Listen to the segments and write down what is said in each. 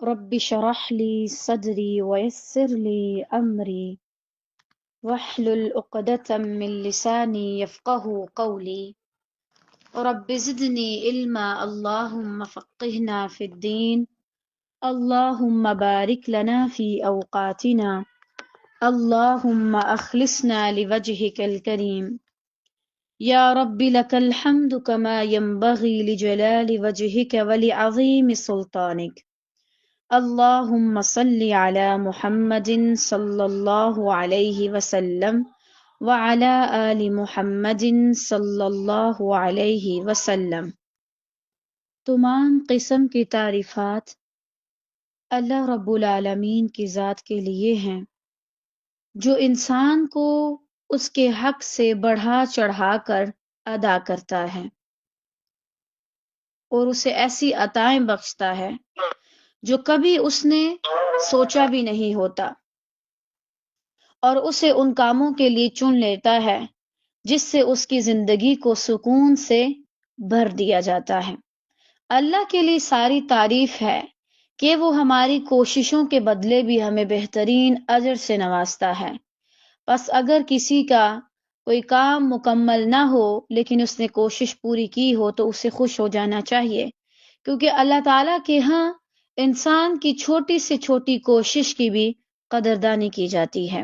رب اشرح لي صدري ويسر لي أمري واحلل عقدة من لساني يفقه قولي رب زدني علما اللهم فقهنا في الدين اللهم بارك لنا في أوقاتنا اللهم أخلصنا لوجهك الكريم يا رب لك الحمد كما ينبغي لجلال وجهك ولعظيم سلطانك اللهم صل على محمد صلی اللہ علیہ وسلم وعلى آل محمد صلی اللہ علیہ وسلم۔ تمام قسم کی تعریفات اللہ رب العالمین کی ذات کے لیے ہیں، جو انسان کو اس کے حق سے بڑھا چڑھا کر ادا کرتا ہے اور اسے ایسی عطائیں بخشتا ہے جو کبھی اس نے سوچا بھی نہیں ہوتا، اور اسے ان کاموں کے لیے چن لیتا ہے جس سے اس کی زندگی کو سکون سے بھر دیا جاتا ہے۔ اللہ کے لیے ساری تعریف ہے کہ وہ ہماری کوششوں کے بدلے بھی ہمیں بہترین اجر سے نوازتا ہے۔ بس اگر کسی کا کوئی کام مکمل نہ ہو لیکن اس نے کوشش پوری کی ہو تو اسے خوش ہو جانا چاہیے، کیونکہ اللہ تعالیٰ کے ہاں انسان کی چھوٹی سے چھوٹی کوشش کی بھی قدردانی کی جاتی ہے۔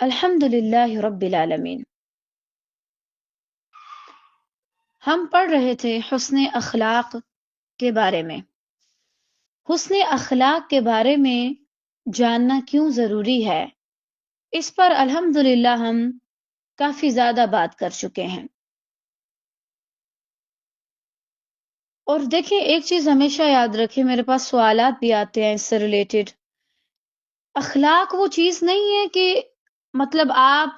الحمدللہ رب العالمین۔ ہم پڑھ رہے تھے حسن اخلاق کے بارے میں۔ حسن اخلاق کے بارے میں جاننا کیوں ضروری ہے، اس پر الحمدللہ ہم کافی زیادہ بات کر چکے ہیں۔ اور دیکھیں ایک چیز ہمیشہ یاد رکھیں، میرے پاس سوالات بھی آتے ہیں اس سے ریلیٹڈ۔ اخلاق وہ چیز نہیں ہے کہ مطلب آپ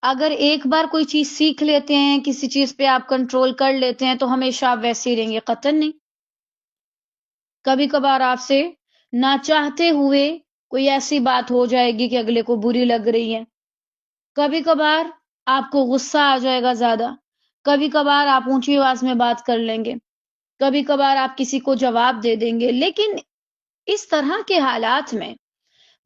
اگر ایک بار کوئی چیز سیکھ لیتے ہیں، کسی چیز پہ آپ کنٹرول کر لیتے ہیں تو ہمیشہ آپ ویسے ہی رہیں گے، قطعاً نہیں۔ کبھی کبھار آپ سے نہ چاہتے ہوئے کوئی ایسی بات ہو جائے گی کہ اگلے کو بری لگ رہی ہے، کبھی کبھار آپ کو غصہ آ جائے گا زیادہ، کبھی کبھار آپ اونچی آواز میں بات کر لیں گے، کبھی کبھار آپ کسی کو جواب دے دیں گے، لیکن اس طرح کے حالات میں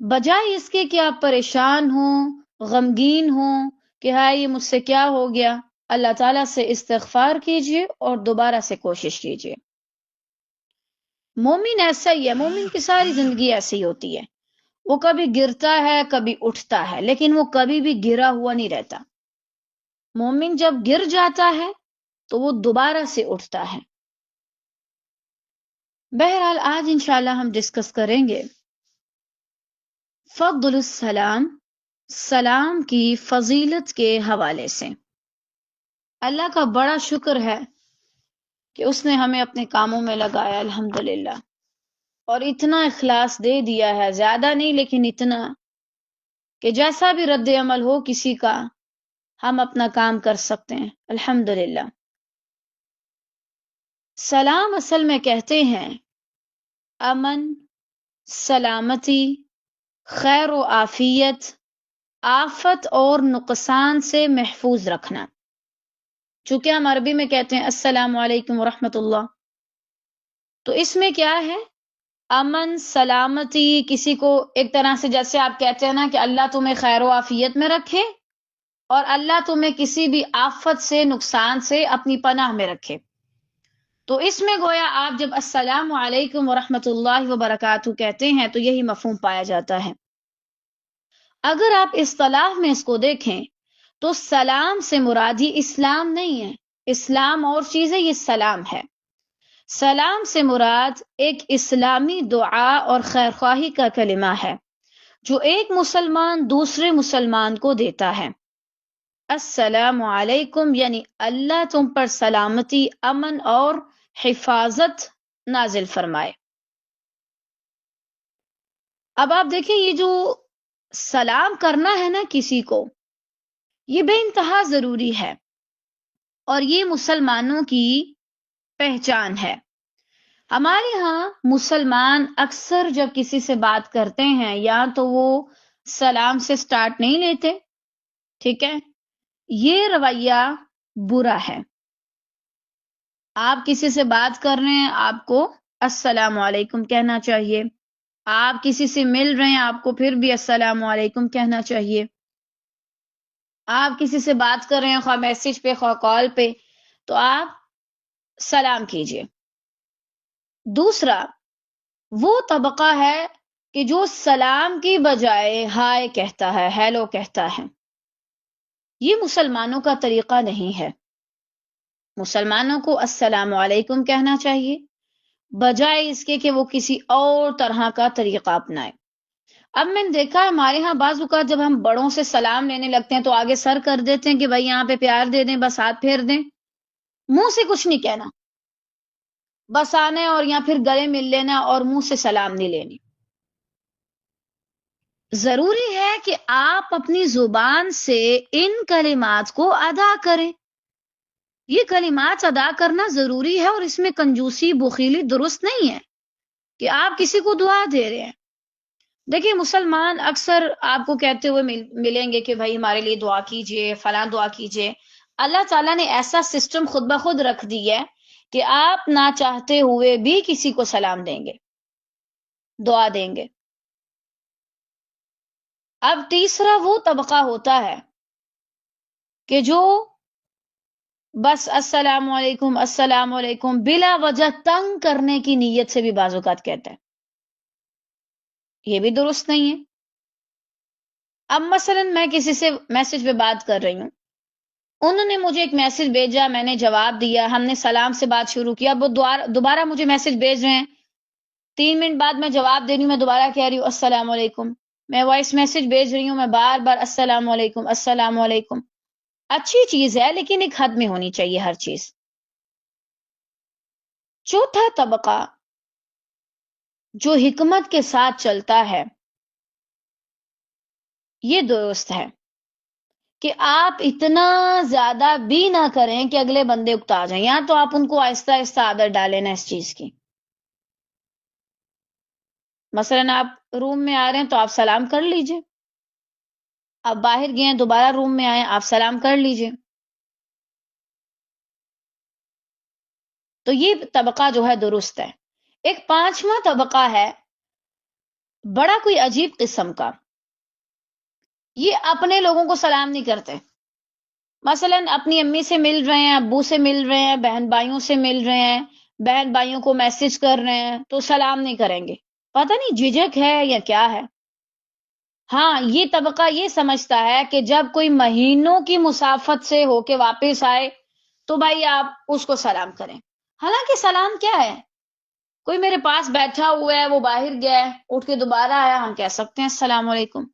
بجائے اس کے کہ آپ پریشان ہوں، غمگین ہوں کہ ہاں یہ مجھ سے کیا ہو گیا، اللہ تعالیٰ سے استغفار کیجئے اور دوبارہ سے کوشش کیجئے۔ مومن ایسا ہی ہے، مومن کی ساری زندگی ایسی ہوتی ہے، وہ کبھی گرتا ہے کبھی اٹھتا ہے، لیکن وہ کبھی بھی گرا ہوا نہیں رہتا۔ مومن جب گر جاتا ہے تو وہ دوبارہ سے اٹھتا ہے۔ بہرحال آج انشاءاللہ ہم ڈسکس کریں گے فضل السلام، سلام کی فضیلت کے حوالے سے۔ اللہ کا بڑا شکر ہے کہ اس نے ہمیں اپنے کاموں میں لگایا الحمدللہ، اور اتنا اخلاص دے دیا ہے، زیادہ نہیں لیکن اتنا کہ جیسا بھی رد عمل ہو کسی کا ہم اپنا کام کر سکتے ہیں الحمدللہ۔ سلام اصل میں کہتے ہیں امن، سلامتی، خیر و عافیت، آفت اور نقصان سے محفوظ رکھنا۔ چونکہ ہم عربی میں کہتے ہیں السلام علیکم ورحمۃ اللہ، تو اس میں کیا ہے؟ امن، سلامتی، کسی کو ایک طرح سے جیسے آپ کہتے ہیں نا کہ اللہ تمہیں خیر و عافیت میں رکھے اور اللہ تمہیں کسی بھی آفت سے، نقصان سے اپنی پناہ میں رکھے۔ تو اس میں گویا آپ جب السلام علیکم ورحمۃ اللہ وبرکاتہ کہتے ہیں تو یہی مفہوم پایا جاتا ہے۔ اگر آپ اصطلاح میں اس کو دیکھیں تو سلام سے مراد ہی اسلام نہیں ہے، اسلام اور چیز ہے، یہ سلام ہے۔ سلام سے مراد ایک اسلامی دعا اور خیرخواہی کا کلمہ ہے جو ایک مسلمان دوسرے مسلمان کو دیتا ہے۔ السلام علیکم یعنی اللہ تم پر سلامتی، امن اور حفاظت نازل فرمائے۔ اب آپ دیکھیں یہ جو سلام کرنا ہے نا کسی کو، یہ بے انتہا ضروری ہے اور یہ مسلمانوں کی پہچان ہے۔ ہمارے ہاں مسلمان اکثر جب کسی سے بات کرتے ہیں یا تو وہ سلام سے سٹارٹ نہیں لیتے، ٹھیک ہے، یہ رویہ برا ہے۔ آپ کسی سے بات کر رہے ہیں، آپ کو السلام علیکم کہنا چاہیے. آپ کسی سے مل رہے ہیں آپ کو پھر بھی السلام علیکم کہنا چاہیے. آپ کسی سے بات کر رہے ہیں خواہ میسج پہ خواہ کال پہ تو آپ سلام کیجیے. دوسرا وہ طبقہ ہے کہ جو سلام کی بجائے ہائے کہتا ہے، ہیلو کہتا ہے. یہ مسلمانوں کا طریقہ نہیں ہے. مسلمانوں کو السلام علیکم کہنا چاہیے بجائے اس کے کہ وہ کسی اور طرح کا طریقہ اپنائے. اب میں نے دیکھا ہے ہمارے ہاں بعض اوقات جب ہم بڑوں سے سلام لینے لگتے ہیں تو آگے سر کر دیتے ہیں کہ بھائی یہاں پہ پیار دے دیں، بس ہاتھ پھیر دیں، منہ سے کچھ نہیں کہنا، بس آنا ہے اور یا پھر گلے مل لینا اور منہ سے سلام نہیں لینی. ضروری ہے کہ آپ اپنی زبان سے ان کلمات کو ادا کریں. یہ کلمات ادا کرنا ضروری ہے اور اس میں کنجوسی بخیلی درست نہیں ہے کہ آپ کسی کو دعا دے رہے ہیں. دیکھیں مسلمان اکثر آپ کو کہتے ہوئے ملیں گے کہ بھائی ہمارے لیے دعا کیجئے، فلاں دعا کیجئے. اللہ تعالیٰ نے ایسا سسٹم خود بخود رکھ دی ہے کہ آپ نہ چاہتے ہوئے بھی کسی کو سلام دیں گے، دعا دیں گے. اب تیسرا وہ طبقہ ہوتا ہے کہ جو بس السلام علیکم بلا وجہ تنگ کرنے کی نیت سے بھی بعض اوقات کہتا ہے. یہ بھی درست نہیں ہے. اب مثلا میں کسی سے میسج پہ بات کر رہی ہوں، انہوں نے مجھے ایک میسج بھیجا، میں نے جواب دیا، ہم نے سلام سے بات شروع کیا. وہ دوبارہ مجھے میسج بھیج رہے ہیں، 3 منٹ بعد میں جواب دے رہی ہوں، میں دوبارہ کہہ رہی ہوں السلام علیکم. میں وائس میسج بھیج رہی ہوں، میں بار بار السلام علیکم السلام علیکم. اچھی چیز ہے لیکن ایک حد میں ہونی چاہیے ہر چیز. چوتھا طبقہ جو حکمت کے ساتھ چلتا ہے یہ درست ہے کہ آپ اتنا زیادہ بھی نہ کریں کہ اگلے بندے اکتا جائیں، یا تو آپ ان کو آہستہ آہستہ عادت ڈالیں نا اس چیز کی. مثلا آپ روم میں آ رہے ہیں تو آپ سلام کر لیجئے، آپ باہر گئے ہیں دوبارہ روم میں آئے آپ سلام کر لیجئے. تو یہ طبقہ جو ہے درست ہے. ایک پانچواں طبقہ ہے بڑا کوئی عجیب قسم کا، یہ اپنے لوگوں کو سلام نہیں کرتے. مثلا اپنی امی سے مل رہے ہیں، ابو سے مل رہے ہیں، بہن بھائیوں سے مل رہے ہیں، بہن بھائیوں کو میسج کر رہے ہیں تو سلام نہیں کریں گے. پتہ نہیں جھجک ہے یا کیا ہے. ہاں یہ طبقہ یہ سمجھتا ہے کہ جب کوئی مہینوں کی مسافت سے ہو کے واپس آئے تو بھائی آپ اس کو سلام کریں. حالانکہ سلام کیا ہے؟ کوئی میرے پاس بیٹھا ہوا ہے، وہ باہر گیا ہے، اٹھ کے دوبارہ آیا، ہم کہہ سکتے ہیں السلام علیکم.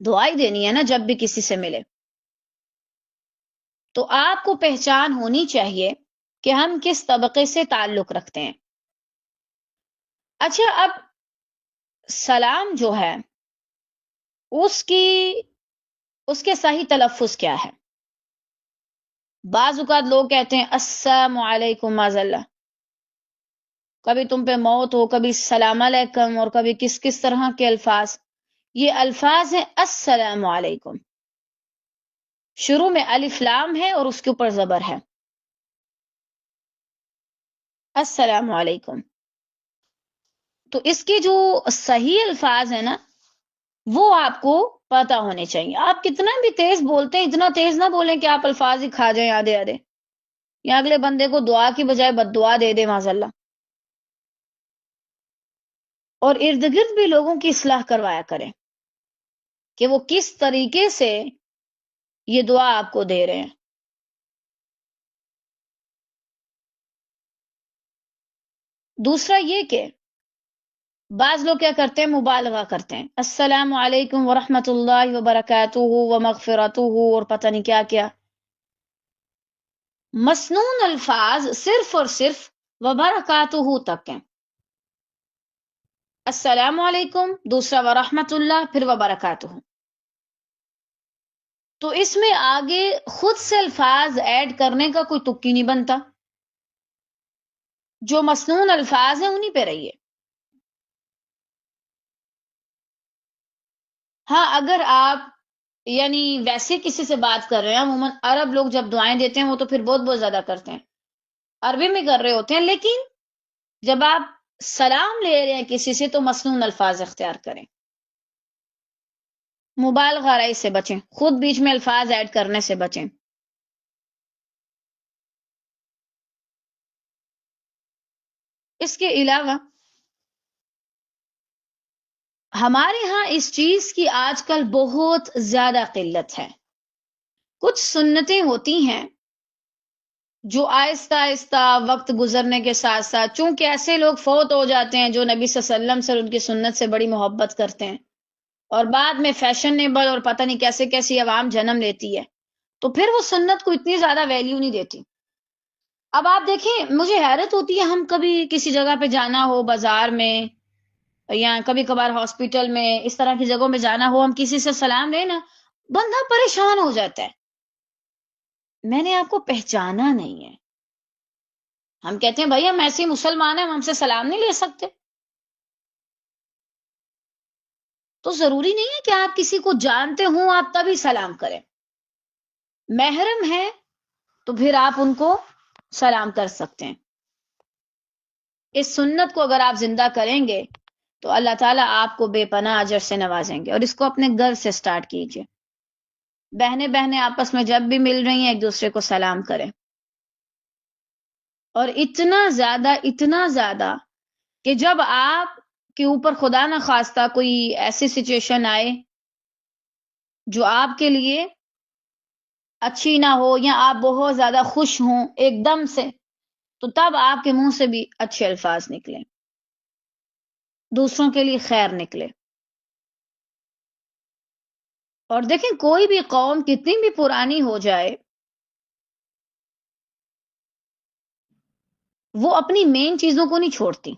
دعائی دینی ہے نا جب بھی کسی سے ملے. تو آپ کو پہچان ہونی چاہیے کہ ہم کس طبقے سے تعلق رکھتے ہیں. اچھا اب سلام جو ہے اس کے صحیح تلفظ کیا ہے؟ بعض اوقات لوگ کہتے ہیں السلام علیکم معاذ اللہ، کبھی تم پہ موت ہو، کبھی السلام علیکم، اور کبھی کس کس طرح کے الفاظ. یہ الفاظ ہیں السلام علیکم، شروع میں الف لام ہے اور اس کے اوپر زبر ہے. السلام علیکم. تو اس کے جو صحیح الفاظ ہیں نا وہ آپ کو پتا ہونے چاہیے. آپ کتنا بھی تیز بولتے ہیں اتنا تیز نہ بولیں کہ آپ الفاظ ہی کھا جائیں آدھے آدھے، یا اگلے بندے کو دعا کی بجائے بد دعا دے دے معاذ اللہ. اور ارد گرد بھی لوگوں کی اصلاح کروایا کریں کہ وہ کس طریقے سے یہ دعا آپ کو دے رہے ہیں. دوسرا یہ کہ بعض لوگ کیا کرتے ہیں مبالغہ کرتے ہیں، السلام علیکم ورحمۃ اللہ وبرکاتہ ومغفرتہ اور پتہ نہیں کیا کیا. مسنون الفاظ صرف اور صرف وبرکاتہ تک ہیں. السلام علیکم دوسرا ورحمۃ اللہ پھر وبرکاتہ. تو اس میں آگے خود سے الفاظ ایڈ کرنے کا کوئی تکی نہیں بنتا. جو مسنون الفاظ ہیں انہی پہ رہیے. ہاں اگر آپ یعنی ویسے کسی سے بات کر رہے ہیں، عموماً عرب لوگ جب دعائیں دیتے ہیں وہ تو پھر بہت بہت زیادہ کرتے ہیں، عربی میں کر رہے ہوتے ہیں، لیکن جب آپ سلام لے رہے ہیں کسی سے تو مسنون الفاظ اختیار کریں، مبالغہ آرائی سے بچیں، خود بیچ میں الفاظ ایڈ کرنے سے بچیں۔ اس کے علاوہ ہمارے ہاں اس چیز کی آج کل بہت زیادہ قلت ہے۔ کچھ سنتیں ہوتی ہیں جو آہستہ آہستہ وقت گزرنے کے ساتھ ساتھ، چونکہ ایسے لوگ فوت ہو جاتے ہیں جو نبی صلی اللہ علیہ وسلم سے اور ان کی سنت سے بڑی محبت کرتے ہیں، اور بعد میں فیشنیبل اور پتہ نہیں کیسے کیسی عوام جنم لیتی ہے، تو پھر وہ سنت کو اتنی زیادہ ویلیو نہیں دیتی۔ اب آپ دیکھیں، مجھے حیرت ہوتی ہے، ہم کبھی کسی جگہ پہ جانا ہو، بازار میں یا کبھی کبھار ہاسپٹل میں، اس طرح کی جگہوں میں جانا ہو، ہم کسی سے سلام لیں نا، بندہ پریشان ہو جاتا ہے، میں نے آپ کو پہچانا نہیں ہے۔ ہم کہتے ہیں بھائی ہم ایسے مسلمان ہیں، ہم سے سلام نہیں لے سکتے؟ تو ضروری نہیں ہے کہ آپ کسی کو جانتے ہوں آپ تبھی سلام کریں۔ محرم ہے تو پھر آپ ان کو سلام کر سکتے ہیں۔ اس سنت کو اگر آپ زندہ کریں گے تو اللہ تعالیٰ آپ کو بے پناہ اجر سے نوازیں گے، اور اس کو اپنے گھر سے سٹارٹ کیجئے۔ بہنیں بہنیں آپس میں جب بھی مل رہی ہیں ایک دوسرے کو سلام کریں، اور اتنا زیادہ کہ جب آپ کے اوپر خدا نہ خواستہ کوئی ایسی سچویشن آئے جو آپ کے لیے اچھی نہ ہو، یا آپ بہت زیادہ خوش ہوں ایک دم سے، تو تب آپ کے منہ سے بھی اچھے الفاظ نکلیں، دوسروں کے لیے خیر نکلے۔ اور دیکھیں، کوئی بھی قوم کتنی بھی پرانی ہو جائے، وہ اپنی مین چیزوں کو نہیں چھوڑتی،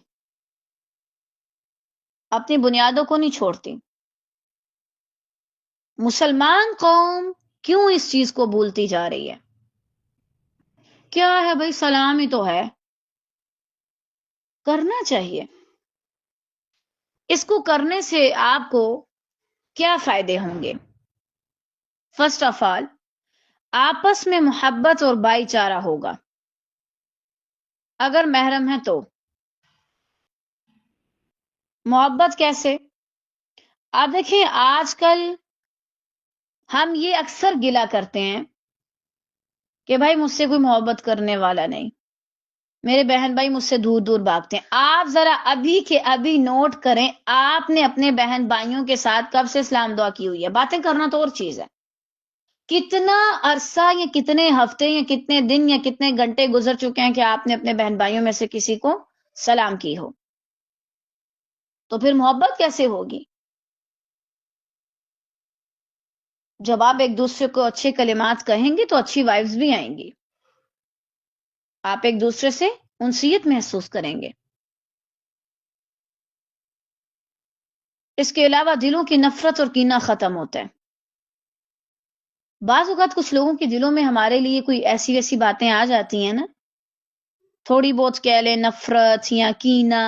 اپنی بنیادوں کو نہیں چھوڑتی۔ مسلمان قوم کیوں اس چیز کو بھولتی جا رہی ہے؟ کیا ہے بھائی، سلام ہی تو ہے، کرنا چاہیے۔ اس کو کرنے سے آپ کو کیا فائدے ہوں گے؟ فرسٹ آف آل، آپس میں محبت اور بھائی چارہ ہوگا، اگر محرم ہے تو۔ محبت کیسے؟ آپ دیکھیں، آج کل ہم یہ اکثر گلہ کرتے ہیں کہ بھائی مجھ سے کوئی محبت کرنے والا نہیں، میرے بہن بھائی مجھ سے دور دور بھاگتے ہیں۔ آپ ذرا ابھی کے ابھی نوٹ کریں، آپ نے اپنے بہن بھائیوں کے ساتھ کب سے اسلام دعا کی ہوئی ہے؟ باتیں کرنا تو اور چیز ہے، کتنا عرصہ یا کتنے ہفتے یا کتنے دن یا کتنے گھنٹے گزر چکے ہیں کہ آپ نے اپنے بہن بھائیوں میں سے کسی کو سلام کی ہو؟ تو پھر محبت کیسے ہوگی؟ جب آپ ایک دوسرے کو اچھے کلمات کہیں گے تو اچھی وائبز بھی آئیں گی، آپ ایک دوسرے سے انسیت محسوس کریں گے۔ اس کے علاوہ دلوں کی نفرت اور کینہ ختم ہوتا ہے۔ بعض اوقات کچھ لوگوں کے دلوں میں ہمارے لیے کوئی ایسی ویسی باتیں آ جاتی ہیں نا، تھوڑی بہت کہہ لیں نفرت یا کینہ،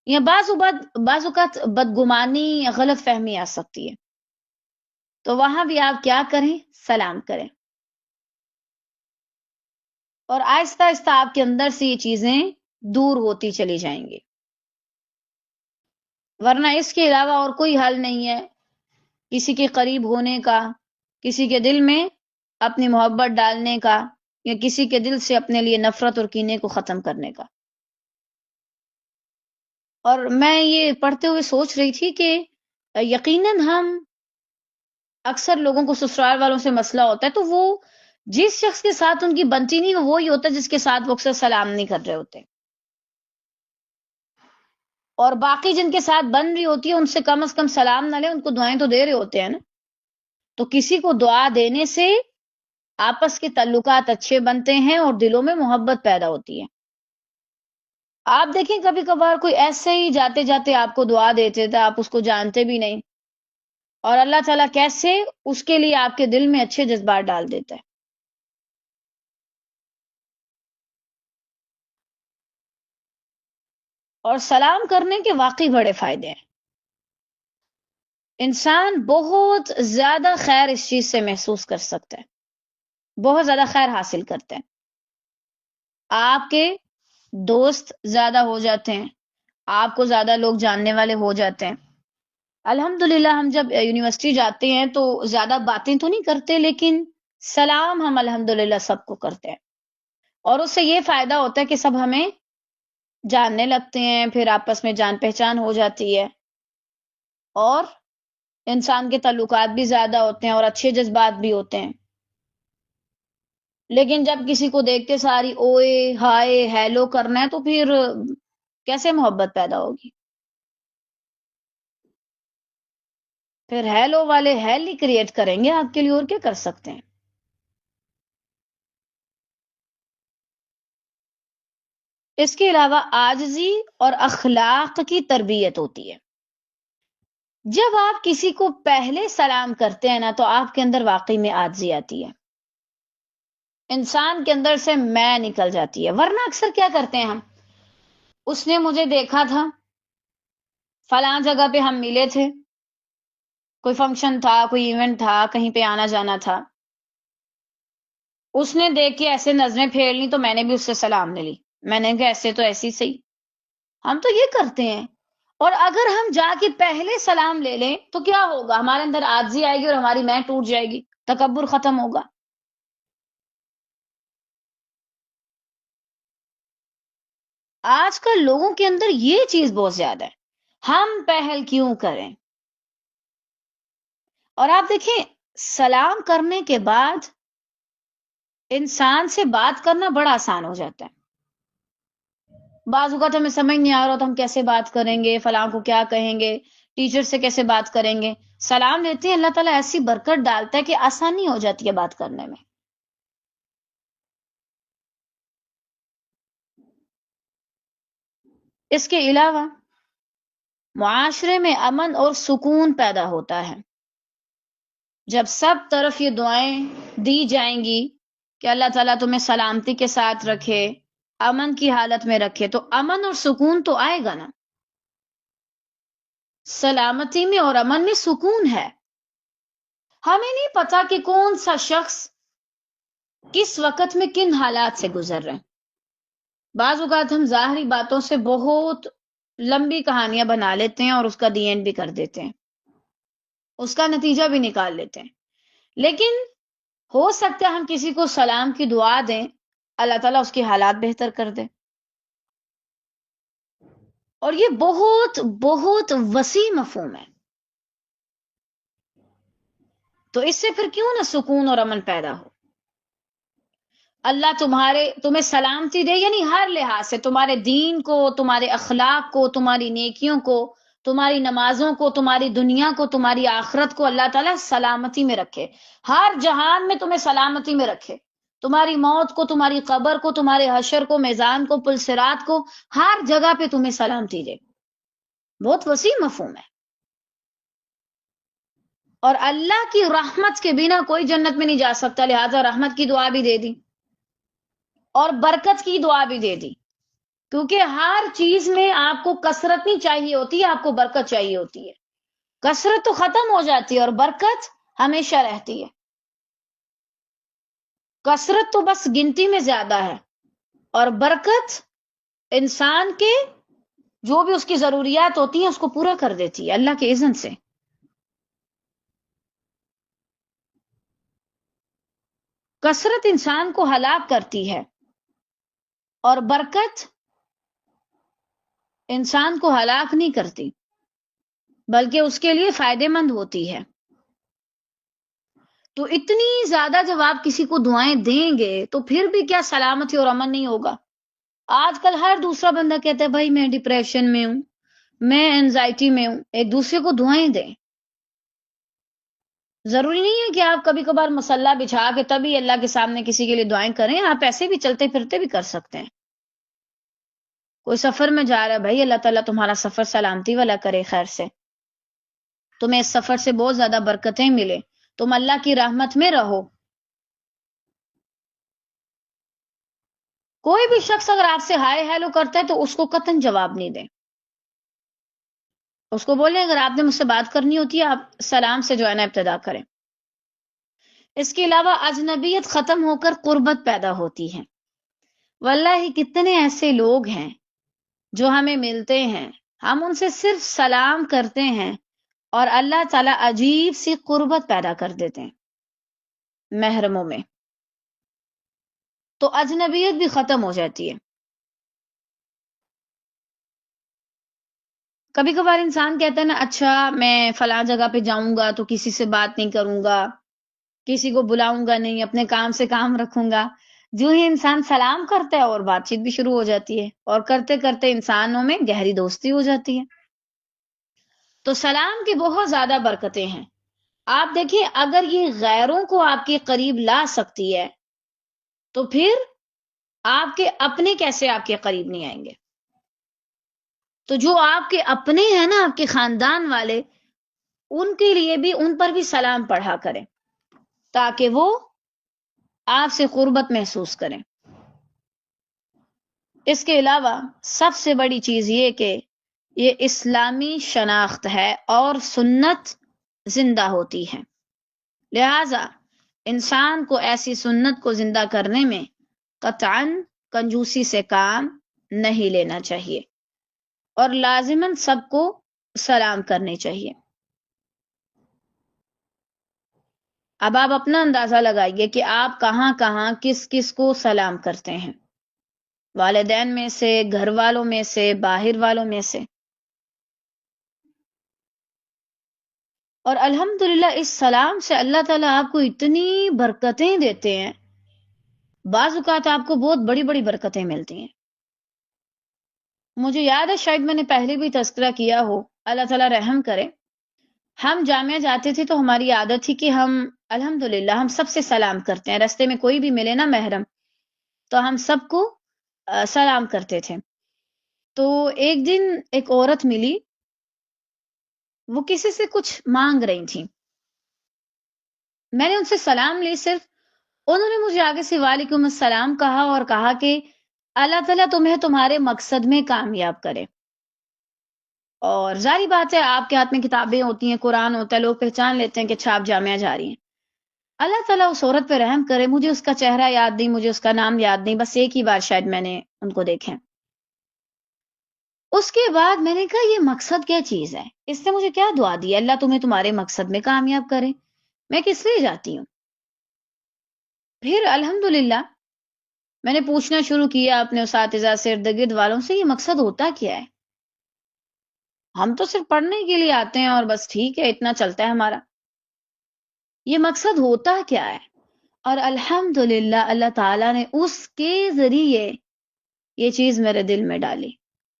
یا بعض اوقات بدگمانی یا غلط فہمی آ سکتی ہے، تو وہاں بھی آپ کیا کریں؟ سلام کریں، اور آہستہ آہستہ آپ کے اندر سے یہ چیزیں دور ہوتی چلی جائیں گی۔ ورنہ اس کے علاوہ اور کوئی حل نہیں ہے کسی کے قریب ہونے کا، کسی کے دل میں اپنی محبت ڈالنے کا، یا کسی کے دل سے اپنے لیے نفرت اور کینے کو ختم کرنے کا۔ اور میں یہ پڑھتے ہوئے سوچ رہی تھی کہ یقیناً ہم اکثر لوگوں کو سسرال والوں سے مسئلہ ہوتا ہے تو وہ جس شخص کے ساتھ ان کی بنتی نہیں وہ وہی ہوتا ہے جس کے ساتھ وہ اکثر سلام نہیں کر رہے ہوتے، اور باقی جن کے ساتھ بن رہی ہوتی ہے ان سے کم از کم سلام نہ لیں، ان کو دعائیں تو دے رہے ہوتے ہیں نا۔ تو کسی کو دعا دینے سے آپس کے تعلقات اچھے بنتے ہیں اور دلوں میں محبت پیدا ہوتی ہے۔ آپ دیکھیں، کبھی کبھار کوئی ایسے ہی جاتے جاتے آپ کو دعا دیتے تھے، آپ اس کو جانتے بھی نہیں، اور اللہ تعالیٰ کیسے اس کے لیے آپ کے دل میں اچھے جذبات ڈال دیتا ہے۔ اور سلام کرنے کے واقعی بڑے فائدے ہیں، انسان بہت زیادہ خیر اس چیز سے محسوس کر سکتا ہے، بہت زیادہ خیر حاصل کرتے ہیں۔ آپ کے دوست زیادہ ہو جاتے ہیں، آپ کو زیادہ لوگ جاننے والے ہو جاتے ہیں۔ الحمدللہ ہم جب یونیورسٹی جاتے ہیں تو زیادہ باتیں تو نہیں کرتے، لیکن سلام ہم الحمدللہ سب کو کرتے ہیں، اور اس سے یہ فائدہ ہوتا ہے کہ سب ہمیں جاننے لگتے ہیں، پھر آپس میں جان پہچان ہو جاتی ہے، اور انسان کے تعلقات بھی زیادہ ہوتے ہیں اور اچھے جذبات بھی ہوتے ہیں۔ لیکن جب کسی کو دیکھتے ساری اوئے ہائے ہیلو کرنا ہے تو پھر کیسے محبت پیدا ہوگی؟ پھر ہیلو والے ہیل ہی کریٹ کریں گے آپ کے لیے، اور کیا کر سکتے ہیں؟ اس کے علاوہ عاجزی اور اخلاق کی تربیت ہوتی ہے۔ جب آپ کسی کو پہلے سلام کرتے ہیں نا تو آپ کے اندر واقعی میں عاجزی آتی ہے، انسان کے اندر سے میں نکل جاتی ہے۔ ورنہ اکثر کیا کرتے ہیں ہم، اس نے مجھے دیکھا تھا، فلاں جگہ پہ ہم ملے تھے، کوئی فنکشن تھا، کوئی ایونٹ تھا، کہیں پہ آنا جانا تھا، اس نے دیکھ کے ایسے نظریں پھیر لی تو میں نے بھی اس سے سلام لے لی، میں نے کہا ایسے تو ایسی صحیح۔ ہم تو یہ کرتے ہیں، اور اگر ہم جا کے پہلے سلام لے لیں تو کیا ہوگا؟ ہمارے اندر عاجزی آئے گی اور ہماری میں ٹوٹ جائے گی، تکبر ختم ہوگا۔ آج کل لوگوں کے اندر یہ چیز بہت زیادہ ہے، ہم پہل کیوں کریں؟ اور آپ دیکھیں سلام کرنے کے بعد انسان سے بات کرنا بڑا آسان ہو جاتا ہے۔ بعض اوقات ہمیں سمجھ نہیں آ رہا تو ہم کیسے بات کریں گے، فلاں کو کیا کہیں گے، ٹیچر سے کیسے بات کریں گے۔ سلام لیتے ہیں، اللہ تعالیٰ ایسی برکت ڈالتا ہے کہ آسانی ہو جاتی ہے بات کرنے میں۔ اس کے علاوہ معاشرے میں امن اور سکون پیدا ہوتا ہے جب سب طرف یہ دعائیں دی جائیں گی کہ اللہ تعالیٰ تمہیں سلامتی کے ساتھ رکھے، امن کی حالت میں رکھے، تو امن اور سکون تو آئے گا نا۔ سلامتی میں اور امن میں سکون ہے۔ ہمیں نہیں پتا کہ کون سا شخص کس وقت میں کن حالات سے گزر رہے ہیں۔ بعض اوقات ہم ظاہری باتوں سے بہت لمبی کہانیاں بنا لیتے ہیں اور اس کا دی اینڈ بھی کر دیتے ہیں، اس کا نتیجہ بھی نکال لیتے ہیں، لیکن ہو سکتا ہے ہم کسی کو سلام کی دعا دیں، اللہ تعالیٰ اس کی حالات بہتر کر دے۔ اور یہ بہت بہت وسیع مفہوم ہے، تو اس سے پھر کیوں نہ سکون اور امن پیدا ہو۔ اللہ تمہیں سلامتی دے، یعنی ہر لحاظ سے، تمہارے دین کو، تمہارے اخلاق کو، تمہاری نیکیوں کو، تمہاری نمازوں کو، تمہاری دنیا کو، تمہاری آخرت کو اللہ تعالیٰ سلامتی میں رکھے، ہر جہان میں تمہیں سلامتی میں رکھے، تمہاری موت کو، تمہاری قبر کو، تمہارے حشر کو، میزان کو، پلسرات کو، ہر جگہ پہ تمہیں سلامتی دے۔ بہت وسیع مفہوم ہے، اور اللہ کی رحمت کے بنا کوئی جنت میں نہیں جا سکتا، لہذا رحمت کی دعا بھی دے دی اور برکت کی دعا بھی دے دی، کیونکہ ہر چیز میں آپ کو کثرت نہیں چاہیے ہوتی ہے، آپ کو برکت چاہیے ہوتی ہے۔ کثرت تو ختم ہو جاتی ہے اور برکت ہمیشہ رہتی ہے۔ کثرت تو بس گنتی میں زیادہ ہے، اور برکت انسان کے جو بھی اس کی ضروریات ہوتی ہیں اس کو پورا کر دیتی ہے اللہ کے اذن سے۔ کثرت انسان کو ہلاک کرتی ہے اور برکت انسان کو ہلاک نہیں کرتی، بلکہ اس کے لیے فائدے مند ہوتی ہے۔ تو اتنی زیادہ جب آپ کسی کو دعائیں دیں گے تو پھر بھی کیا سلامتی اور امن نہیں ہوگا؟ آج کل ہر دوسرا بندہ کہتا ہے بھائی میں ڈپریشن میں ہوں، میں اینزائٹی میں ہوں، ایک دوسرے کو دعائیں دیں۔ ضروری نہیں ہے کہ آپ کبھی کبھار مسلح بچھا کے تبھی اللہ کے سامنے کسی کے لیے دعائیں کریں، آپ ایسے بھی چلتے پھرتے بھی کر سکتے ہیں۔ کوئی سفر میں جا رہا ہے، بھائی اللہ تعالیٰ تمہارا سفر سلامتی والا کرے، خیر سے، تمہیں اس سفر سے بہت زیادہ برکتیں ملے، تم اللہ کی رحمت میں رہو۔ کوئی بھی شخص اگر آپ سے ہائے ہیلو کرتا ہے تو اس کو قطعاً جواب نہیں دیں، اس کو بولیں اگر آپ نے مجھ سے بات کرنی ہوتی ہے آپ سلام سے جو ہے نا ابتدا کریں۔ اس کے علاوہ اجنبیت ختم ہو کر قربت پیدا ہوتی ہے۔ واللہ کتنے ایسے لوگ ہیں جو ہمیں ملتے ہیں، ہم ان سے صرف سلام کرتے ہیں اور اللہ تعالیٰ عجیب سی قربت پیدا کر دیتے ہیں محرموں میں، تو اجنبیت بھی ختم ہو جاتی ہے۔ کبھی کبھار انسان کہتا ہے نا، اچھا میں فلاں جگہ پہ جاؤں گا تو کسی سے بات نہیں کروں گا، کسی کو بلاؤں گا نہیں، اپنے کام سے کام رکھوں گا۔ جو ہی انسان سلام کرتا ہے اور بات چیت بھی شروع ہو جاتی ہے، اور کرتے کرتے انسانوں میں گہری دوستی ہو جاتی ہے۔ تو سلام کی بہت زیادہ برکتیں ہیں۔ آپ دیکھیں، اگر یہ غیروں کو آپ کے قریب لا سکتی ہے تو پھر آپ کے اپنے کیسے آپ کے قریب نہیں آئیں گے؟ تو جو آپ کے اپنے ہیں نا، آپ کے خاندان والے، ان کے لیے بھی، ان پر بھی سلام پڑھا کریں تاکہ وہ آپ سے قربت محسوس کریں۔ اس کے علاوہ سب سے بڑی چیز یہ کہ یہ اسلامی شناخت ہے اور سنت زندہ ہوتی ہے، لہذا انسان کو ایسی سنت کو زندہ کرنے میں قطعاً کنجوسی سے کام نہیں لینا چاہیے اور لازماً سب کو سلام کرنے چاہیے۔ اب آپ اپنا اندازہ لگائیے کہ آپ کہاں کہاں کس کس کو سلام کرتے ہیں، والدین میں سے، گھر والوں میں سے، باہر والوں میں سے۔ اور الحمدللہ اس سلام سے اللہ تعالیٰ آپ کو اتنی برکتیں دیتے ہیں، بعض اوقات آپ کو بہت بڑی بڑی برکتیں ملتی ہیں۔ مجھے یاد ہے، شاید میں نے پہلے بھی تذکرہ کیا ہو، اللہ تعالیٰ رحم کرے، ہم جامعہ جاتے تھے تو ہماری عادت تھی کہ ہم الحمدللہ ہم سب سے سلام کرتے ہیں، رستے میں کوئی بھی ملے نا محرم تو ہم سب کو سلام کرتے تھے۔ تو ایک دن ایک عورت ملی، وہ کسی سے کچھ مانگ رہی تھی، میں نے ان سے سلام لی، صرف انہوں نے مجھے آگے سے وعلیکم السلام کہا اور کہا کہ اللہ تعالیٰ تمہیں تمہارے مقصد میں کامیاب کرے۔ اور ظاہری بات ہے، آپ کے ہاتھ میں کتابیں ہوتی ہیں، قرآن ہوتا ہے، لوگ پہچان لیتے ہیں کہ اچھا آپ جامعہ جا رہی ہیں۔ اللہ تعالیٰ اس عورت پہ رحم کرے، مجھے اس کا چہرہ یاد نہیں، مجھے اس کا نام یاد نہیں، بس ایک ہی بار شاید میں نے ان کو دیکھیں۔ اس کے بعد میں نے کہا یہ مقصد کیا چیز ہے، اس نے مجھے کیا دعا دی، اللہ تمہیں تمہارے مقصد میں کامیاب کرے، میں کس لیے جاتی ہوں؟ پھر الحمدللہ میں نے پوچھنا شروع کیا اپنے اساتذہ سے، ارد گرد والوں سے، یہ مقصد ہوتا کیا ہے؟ ہم تو صرف پڑھنے کے لیے آتے ہیں اور بس ٹھیک ہے، اتنا چلتا ہے ہمارا، یہ مقصد ہوتا کیا ہے؟ اور الحمدللہ اللہ تعالیٰ نے اس کے ذریعے یہ چیز میرے دل میں ڈالی،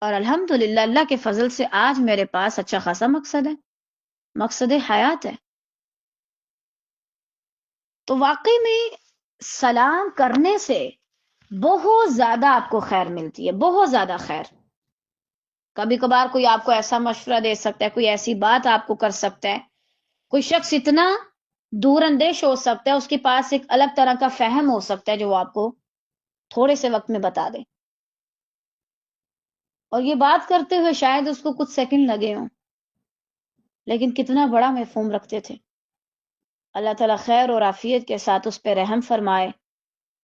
اور الحمدللہ اللہ کے فضل سے آج میرے پاس اچھا خاصا مقصد ہے، مقصد حیات ہے۔ تو واقعی میں سلام کرنے سے بہت زیادہ آپ کو خیر ملتی ہے، بہت زیادہ خیر۔ کبھی کبھار کوئی آپ کو ایسا مشورہ دے سکتا ہے، کوئی ایسی بات آپ کو کر سکتا ہے، کوئی شخص اتنا دور اندیش ہو سکتا ہے، اس کے پاس ایک الگ طرح کا فہم ہو سکتا ہے جو وہ آپ کو تھوڑے سے وقت میں بتا دے، اور یہ بات کرتے ہوئے شاید اس کو کچھ سیکنڈ لگے ہوں، لیکن کتنا بڑا مفہوم رکھتے تھے۔ اللہ تعالیٰ خیر اور عافیت کے ساتھ اس پہ رحم فرمائے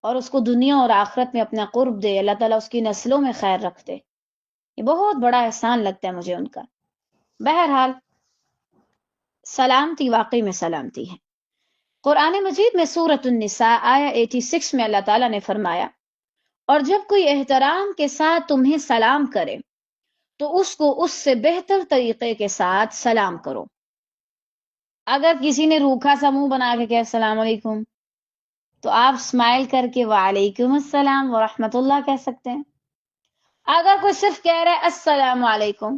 اور اس کو دنیا اور آخرت میں اپنا قرب دے، اللہ تعالیٰ اس کی نسلوں میں خیر رکھ دے، یہ بہت بڑا احسان لگتا ہے مجھے ان کا۔ بہرحال سلامتی واقعی میں سلامتی ہے۔ قرآن مجید میں سورۃ النساء آیا 86 میں اللہ تعالیٰ نے فرمایا، اور جب کوئی احترام کے ساتھ تمہیں سلام کرے تو اس کو اس سے بہتر طریقے کے ساتھ سلام کرو۔ اگر کسی نے روکھا سا منہ بنا کے کہا السلام علیکم تو آپ اسمائل کر کے وعلیکم السلام ورحمۃ اللہ کہہ سکتے ہیں۔ اگر کوئی صرف کہہ رہا ہے السلام علیکم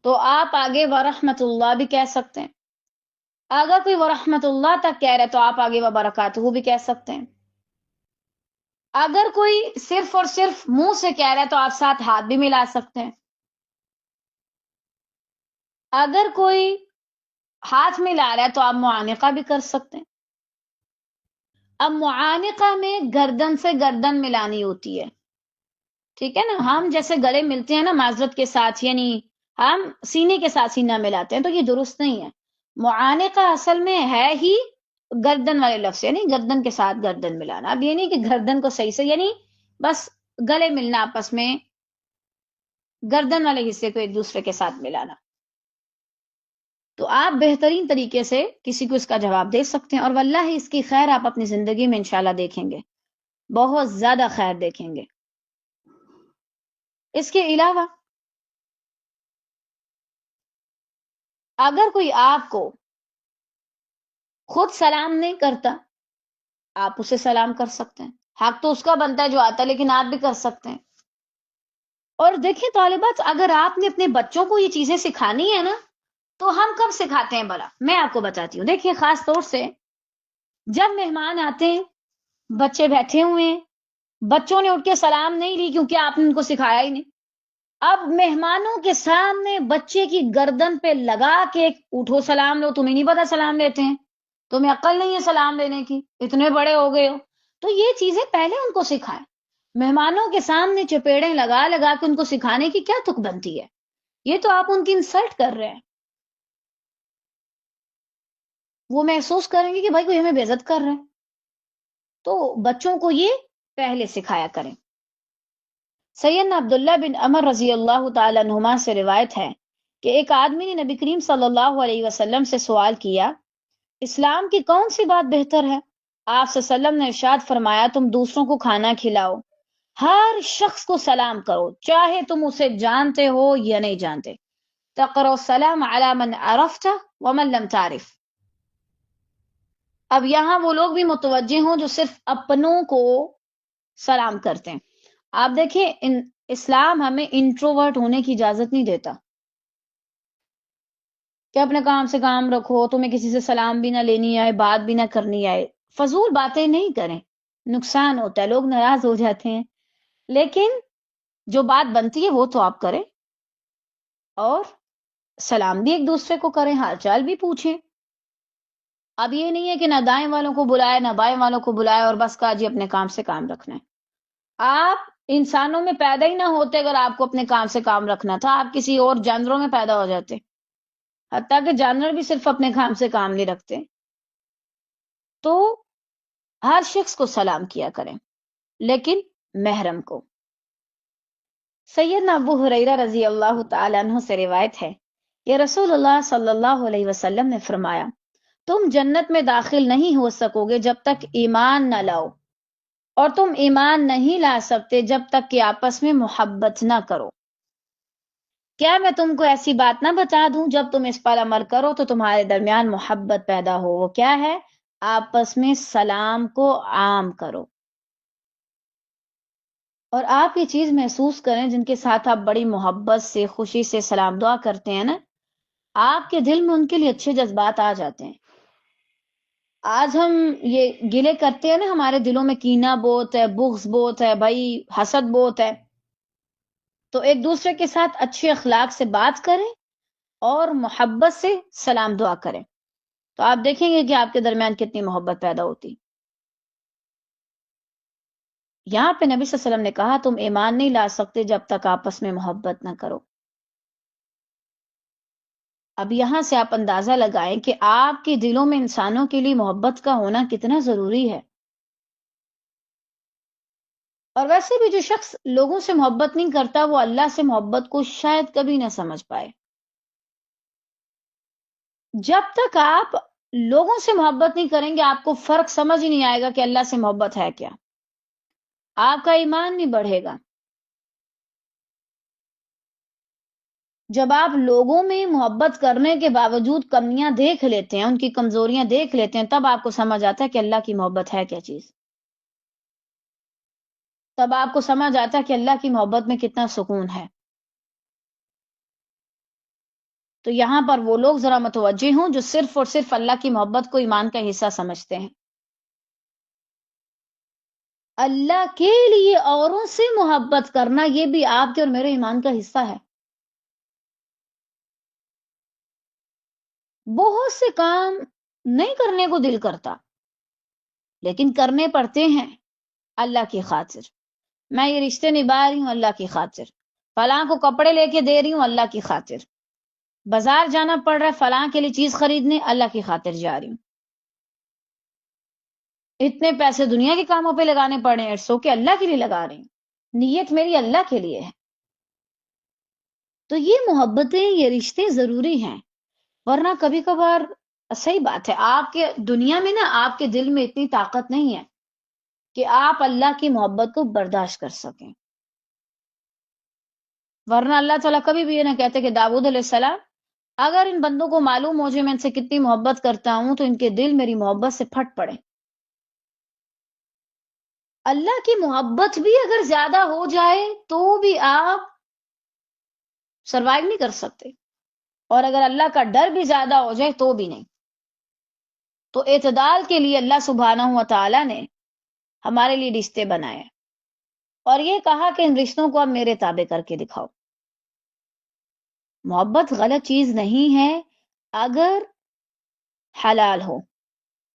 تو آپ آگے ورحمۃ اللہ بھی کہہ سکتے ہیں۔ اگر کوئی ورحمۃ اللہ تک کہہ رہا ہے تو آپ آگے وبرکاتہ بھی کہہ سکتے ہیں۔ اگر کوئی صرف اور صرف منہ سے کہہ رہا ہے تو آپ ساتھ ہاتھ بھی ملا سکتے ہیں۔ اگر کوئی ہاتھ ملا رہا ہے تو آپ معانقہ بھی کر سکتے ہیں۔ اب معانقہ میں گردن سے گردن ملانی ہوتی ہے، ٹھیک ہے نا، ہم جیسے گلے ملتے ہیں نا معذرت کے ساتھ، یعنی ہم سینے کے ساتھ سینہ ملاتے ہیں، تو یہ درست نہیں ہے۔ معانقہ اصل میں ہے ہی گردن والے لفظ، یعنی گردن کے ساتھ گردن ملانا۔ اب یہ نہیں کہ گردن کو صحیح سے، یعنی بس گلے ملنا آپس میں، گردن والے حصے کو ایک دوسرے کے ساتھ ملانا. تو آپ بہترین طریقے سے کسی کو اس کا جواب دے سکتے ہیں، اور واللہ اس کی خیر آپ اپنی زندگی میں انشاءاللہ دیکھیں گے، بہت زیادہ خیر دیکھیں گے. اس کے علاوہ اگر کوئی آپ کو خود سلام نہیں کرتا، آپ اسے سلام کر سکتے ہیں. حق تو اس کا بنتا ہے جو آتا ہے، لیکن آپ بھی کر سکتے ہیں. اور دیکھیں طالبات، اگر آپ نے اپنے بچوں کو یہ چیزیں سکھانی ہے نا، تو ہم کب سکھاتے ہیں بھلا؟ میں آپ کو بتاتی ہوں. دیکھیں خاص طور سے جب مہمان آتے ہیں، بچے بیٹھے ہوئے ہیں، بچوں نے اٹھ کے سلام نہیں لی کیونکہ آپ نے ان کو سکھایا ہی نہیں. اب مہمانوں کے سامنے بچے کی گردن پہ لگا کے اٹھو سلام لو، تمہیں نہیں پتا سلام لیتے ہیں، تمہیں عقل نہیں ہے سلام لینے کی، اتنے بڑے ہو گئے ہو. تو یہ چیزیں پہلے ان کو سکھائیں. مہمانوں کے سامنے چپیڑیں لگا لگا کے ان کو سکھانے کی کیا تک بنتی ہے؟ یہ تو آپ ان کی انسلٹ کر رہے ہیں. وہ محسوس کریں گے کہ بھائی کوئی ہمیں بے عزت کر رہا ہے. تو بچوں کو یہ پہلے سکھایا کریں. سیدنا عبداللہ بن عمر رضی اللہ تعالیٰ عنہما سے روایت ہے کہ ایک آدمی نے نبی کریم صلی اللہ علیہ وسلم سے سوال کیا، اسلام کی کون سی بات بہتر ہے؟ آپ صلی اللہ علیہ وسلم نے ارشاد فرمایا، تم دوسروں کو کھانا کھلاؤ، ہر شخص کو سلام کرو، چاہے تم اسے جانتے ہو یا نہیں جانتے. تقرؤ السلام علی من عرفت ومن لم تعرف. اب یہاں وہ لوگ بھی متوجہ ہوں جو صرف اپنوں کو سلام کرتے ہیں. آپ دیکھیں اسلام ہمیں انٹروورٹ ہونے کی اجازت نہیں دیتا کہ اپنے کام سے کام رکھو، تمہیں کسی سے سلام بھی نہ لینی آئے، بات بھی نہ کرنی آئے. فضول باتیں نہیں کریں، نقصان ہوتا ہے، لوگ ناراض ہو جاتے ہیں. لیکن جو بات بنتی ہے وہ تو آپ کریں، اور سلام بھی ایک دوسرے کو کریں، حال چال بھی پوچھیں. اب یہ نہیں ہے کہ نہ دائیں والوں کو بلائے نہ بائیں والوں کو بلائے اور بس کا جی اپنے کام سے کام رکھنا ہے. آپ انسانوں میں پیدا ہی نہ ہوتے اگر آپ کو اپنے کام سے کام رکھنا تھا، آپ کسی اور جانوروں میں پیدا ہو جاتے. حتیٰ کہ جانور بھی صرف اپنے کام سے کام نہیں رکھتے. تو ہر شخص کو سلام کیا کریں، لیکن محرم کو. سیدنا ابو ہریرہ رضی اللہ تعالیٰ عنہ سے روایت ہے کہ رسول اللہ صلی اللہ علیہ وسلم نے فرمایا، تم جنت میں داخل نہیں ہو سکو گے جب تک ایمان نہ لاؤ، اور تم ایمان نہیں لا سکتے جب تک کہ آپس میں محبت نہ کرو. کیا میں تم کو ایسی بات نہ بتا دوں، جب تم اس پر عمل کرو تو تمہارے درمیان محبت پیدا ہو؟ وہ کیا ہے؟ آپس میں سلام کو عام کرو. اور آپ یہ چیز محسوس کریں، جن کے ساتھ آپ بڑی محبت سے خوشی سے سلام دعا کرتے ہیں نا، آپ کے دل میں ان کے لیے اچھے جذبات آ جاتے ہیں. آج ہم یہ گلے کرتے ہیں نا، ہمارے دلوں میں کینہ بہت ہے، بغض بہت ہے، بھائی حسد بہت ہے. تو ایک دوسرے کے ساتھ اچھے اخلاق سے بات کریں اور محبت سے سلام دعا کریں، تو آپ دیکھیں گے کہ آپ کے درمیان کتنی محبت پیدا ہوتی. یہاں پہ نبی صلی اللہ علیہ وسلم نے کہا، تم ایمان نہیں لا سکتے جب تک آپس میں محبت نہ کرو. اب یہاں سے آپ اندازہ لگائیں کہ آپ کے دلوں میں انسانوں کے لیے محبت کا ہونا کتنا ضروری ہے. اور ویسے بھی جو شخص لوگوں سے محبت نہیں کرتا، وہ اللہ سے محبت کو شاید کبھی نہ سمجھ پائے. جب تک آپ لوگوں سے محبت نہیں کریں گے، آپ کو فرق سمجھ ہی نہیں آئے گا کہ اللہ سے محبت ہے کیا. آپ کا ایمان نہیں بڑھے گا. جب آپ لوگوں میں محبت کرنے کے باوجود کمیاں دیکھ لیتے ہیں، ان کی کمزوریاں دیکھ لیتے ہیں، تب آپ کو سمجھ آتا ہے کہ اللہ کی محبت ہے کیا چیز. تب آپ کو سمجھ آتا ہے کہ اللہ کی محبت میں کتنا سکون ہے. تو یہاں پر وہ لوگ ذرا متوجہ ہوں جو صرف اور صرف اللہ کی محبت کو ایمان کا حصہ سمجھتے ہیں. اللہ کے لیے اوروں سے محبت کرنا، یہ بھی آپ کے اور میرے ایمان کا حصہ ہے. بہت سے کام نہیں کرنے کو دل کرتا، لیکن کرنے پڑتے ہیں اللہ کی خاطر. میں یہ رشتے نبھا رہی ہوں اللہ کی خاطر، فلاں کو کپڑے لے کے دے رہی ہوں اللہ کی خاطر، بازار جانا پڑ رہا ہے فلاں کے لیے چیز خریدنے، اللہ کی خاطر جا رہی ہوں. اتنے پیسے دنیا کے کاموں پہ لگانے پڑے ہیں، سو کہ اللہ کے لیے لگا رہی ہوں. نیت میری اللہ کے لیے ہے. تو یہ محبتیں، یہ رشتے ضروری ہیں. ورنہ کبھی کبھار صحیح بات ہے، آپ کے دنیا میں نا آپ کے دل میں اتنی طاقت نہیں ہے کہ آپ اللہ کی محبت کو برداشت کر سکیں. ورنہ اللہ تعالیٰ کبھی بھی یہ نہ کہتے کہ داؤد علیہ السلام اگر ان بندوں کو معلوم ہو جائے میں ان سے کتنی محبت کرتا ہوں تو ان کے دل میری محبت سے پھٹ پڑے. اللہ کی محبت بھی اگر زیادہ ہو جائے تو بھی آپ سروائیو نہیں کر سکتے، اور اگر اللہ کا ڈر بھی زیادہ ہو جائے تو بھی نہیں. تو اعتدال کے لیے اللہ سبحانہ و تعالیٰ نے ہمارے لیے رشتے بنائے اور یہ کہا کہ ان رشتوں کو اب میرے تابع کر کے دکھاؤ. محبت غلط چیز نہیں ہے اگر حلال ہو،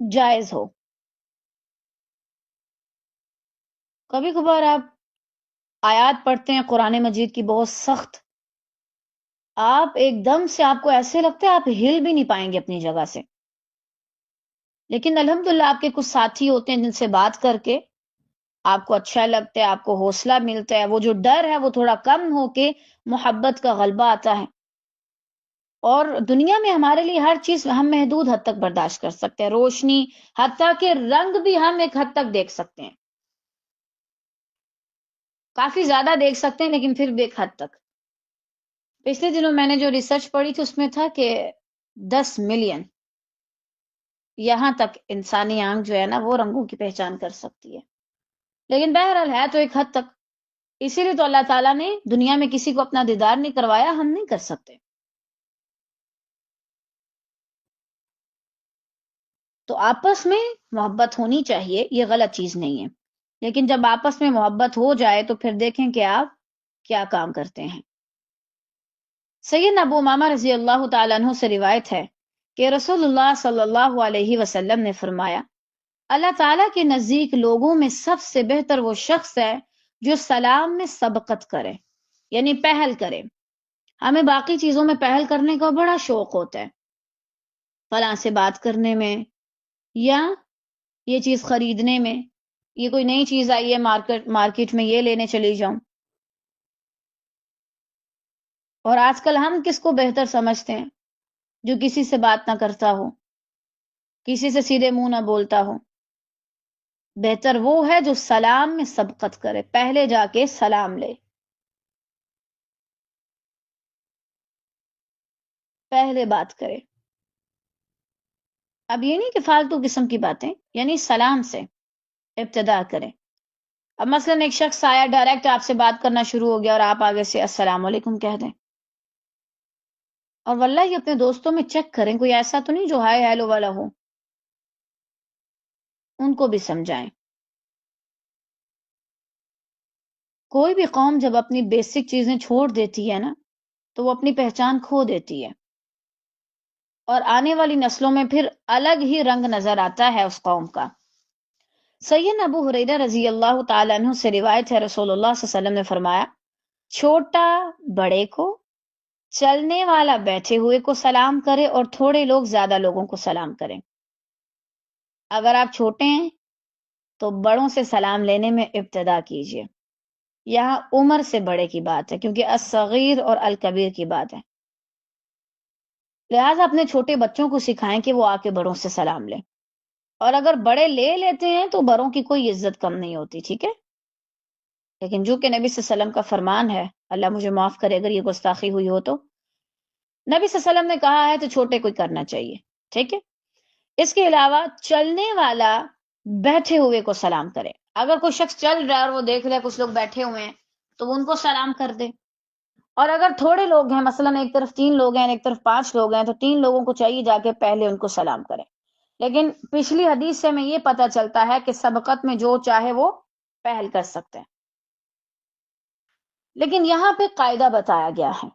جائز ہو. کبھی کبھار آپ آیات پڑھتے ہیں قرآن مجید کی بہت سخت، آپ ایک دم سے آپ کو ایسے لگتے ہیں آپ ہل بھی نہیں پائیں گے اپنی جگہ سے. لیکن الحمدللہ آپ کے کچھ ساتھی ہوتے ہیں جن سے بات کر کے آپ کو اچھا لگتا ہے، آپ کو حوصلہ ملتا ہے، وہ جو ڈر ہے وہ تھوڑا کم ہو کے محبت کا غلبہ آتا ہے. اور دنیا میں ہمارے لیے ہر چیز ہم محدود حد تک برداشت کر سکتے ہیں، روشنی حتیٰ کہ رنگ بھی ہم ایک حد تک دیکھ سکتے ہیں، کافی زیادہ دیکھ سکتے ہیں لیکن پھر بھی ایک حد تک. پچھلے دنوں میں نے جو ریسرچ پڑھی تھی اس میں تھا کہ 10 ملین یہاں تک انسانی آنکھ جو ہے نا وہ رنگوں کی پہچان کر سکتی ہے. لیکن بہرحال ہے تو ایک حد تک، اسی لیے تو اللہ تعالیٰ نے دنیا میں کسی کو اپنا دیدار نہیں کروایا، ہم نہیں کر سکتے. تو آپس میں محبت ہونی چاہیے، یہ غلط چیز نہیں ہے. لیکن جب آپس میں محبت ہو جائے تو پھر دیکھیں کہ آپ کیا کام کرتے ہیں. سیدنا ابو امامہ رضی اللہ تعالیٰ عنہ سے روایت ہے کہ رسول اللہ صلی اللہ علیہ وسلم نے فرمایا، اللہ تعالیٰ کے نزدیک لوگوں میں سب سے بہتر وہ شخص ہے جو سلام میں سبقت کرے، یعنی پہل کرے. ہمیں باقی چیزوں میں پہل کرنے کا بڑا شوق ہوتا ہے، فلاں سے بات کرنے میں، یا یہ چیز خریدنے میں، یہ کوئی نئی چیز آئی ہے مارکیٹ میں یہ لینے چلی جاؤں. اور آج کل ہم کس کو بہتر سمجھتے ہیں؟ جو کسی سے بات نہ کرتا ہو، کسی سے سیدھے منہ نہ بولتا ہو. بہتر وہ ہے جو سلام میں سبقت کرے، پہلے جا کے سلام لے، پہلے بات کرے. اب یہ نہیں کہ فالتو قسم کی باتیں، یعنی سلام سے ابتدا کریں. اب مثلا ایک شخص آیا ڈائریکٹ آپ سے بات کرنا شروع ہو گیا اور آپ آگے سے السلام علیکم کہہ دیں. اور واللہ یہ اپنے دوستوں میں چیک کریں کوئی ایسا تو نہیں جو ہائے ہیلو والا ہو، ان کو بھی سمجھائیں. کوئی بھی قوم جب اپنی بیسک چیزیں چھوڑ دیتی ہے نا تو وہ اپنی پہچان کھو دیتی ہے، اور آنے والی نسلوں میں پھر الگ ہی رنگ نظر آتا ہے اس قوم کا. سیدنا ابو ہریرہ رضی اللہ تعالیٰ عنہ سے روایت ہے، رسول اللہ صلی اللہ علیہ وسلم نے فرمایا، چھوٹا بڑے کو، چلنے والا بیٹھے ہوئے کو سلام کرے اور تھوڑے لوگ زیادہ لوگوں کو سلام کریں. اگر آپ چھوٹے ہیں تو بڑوں سے سلام لینے میں ابتدا کیجیے. یہاں عمر سے بڑے کی بات ہے کیونکہ الصغیر اور الکبیر کی بات ہے، لہٰذا اپنے چھوٹے بچوں کو سکھائیں کہ وہ آ کے بڑوں سے سلام لیں. اور اگر بڑے لے لیتے ہیں تو بڑوں کی کوئی عزت کم نہیں ہوتی، ٹھیک ہے. لیکن جو کہ نبی صلی اللہ علیہ وسلم کا فرمان ہے، اللہ مجھے معاف کرے اگر یہ گستاخی ہوئی ہو تو، نبی صلی اللہ علیہ وسلم نے کہا ہے تو چھوٹے کوئی کرنا چاہیے، ٹھیک ہے. اس کے علاوہ چلنے والا بیٹھے ہوئے کو سلام کرے. اگر کوئی شخص چل رہا ہے اور وہ دیکھ رہا ہے کچھ لوگ بیٹھے ہوئے ہیں تو وہ ان کو سلام کر دے. اور اگر تھوڑے لوگ ہیں، مثلا ایک طرف 3 لوگ ہیں ایک طرف 5 لوگ ہیں، تو 3 لوگوں کو چاہیے جا کے پہلے ان کو سلام کریں. لیکن پچھلی حدیث سے ہمیں یہ پتہ چلتا ہے کہ سبقت میں جو چاہے وہ پہل کر سکتے ہیں. لیکن یہاں پہ قاعدہ بتایا گیا ہے،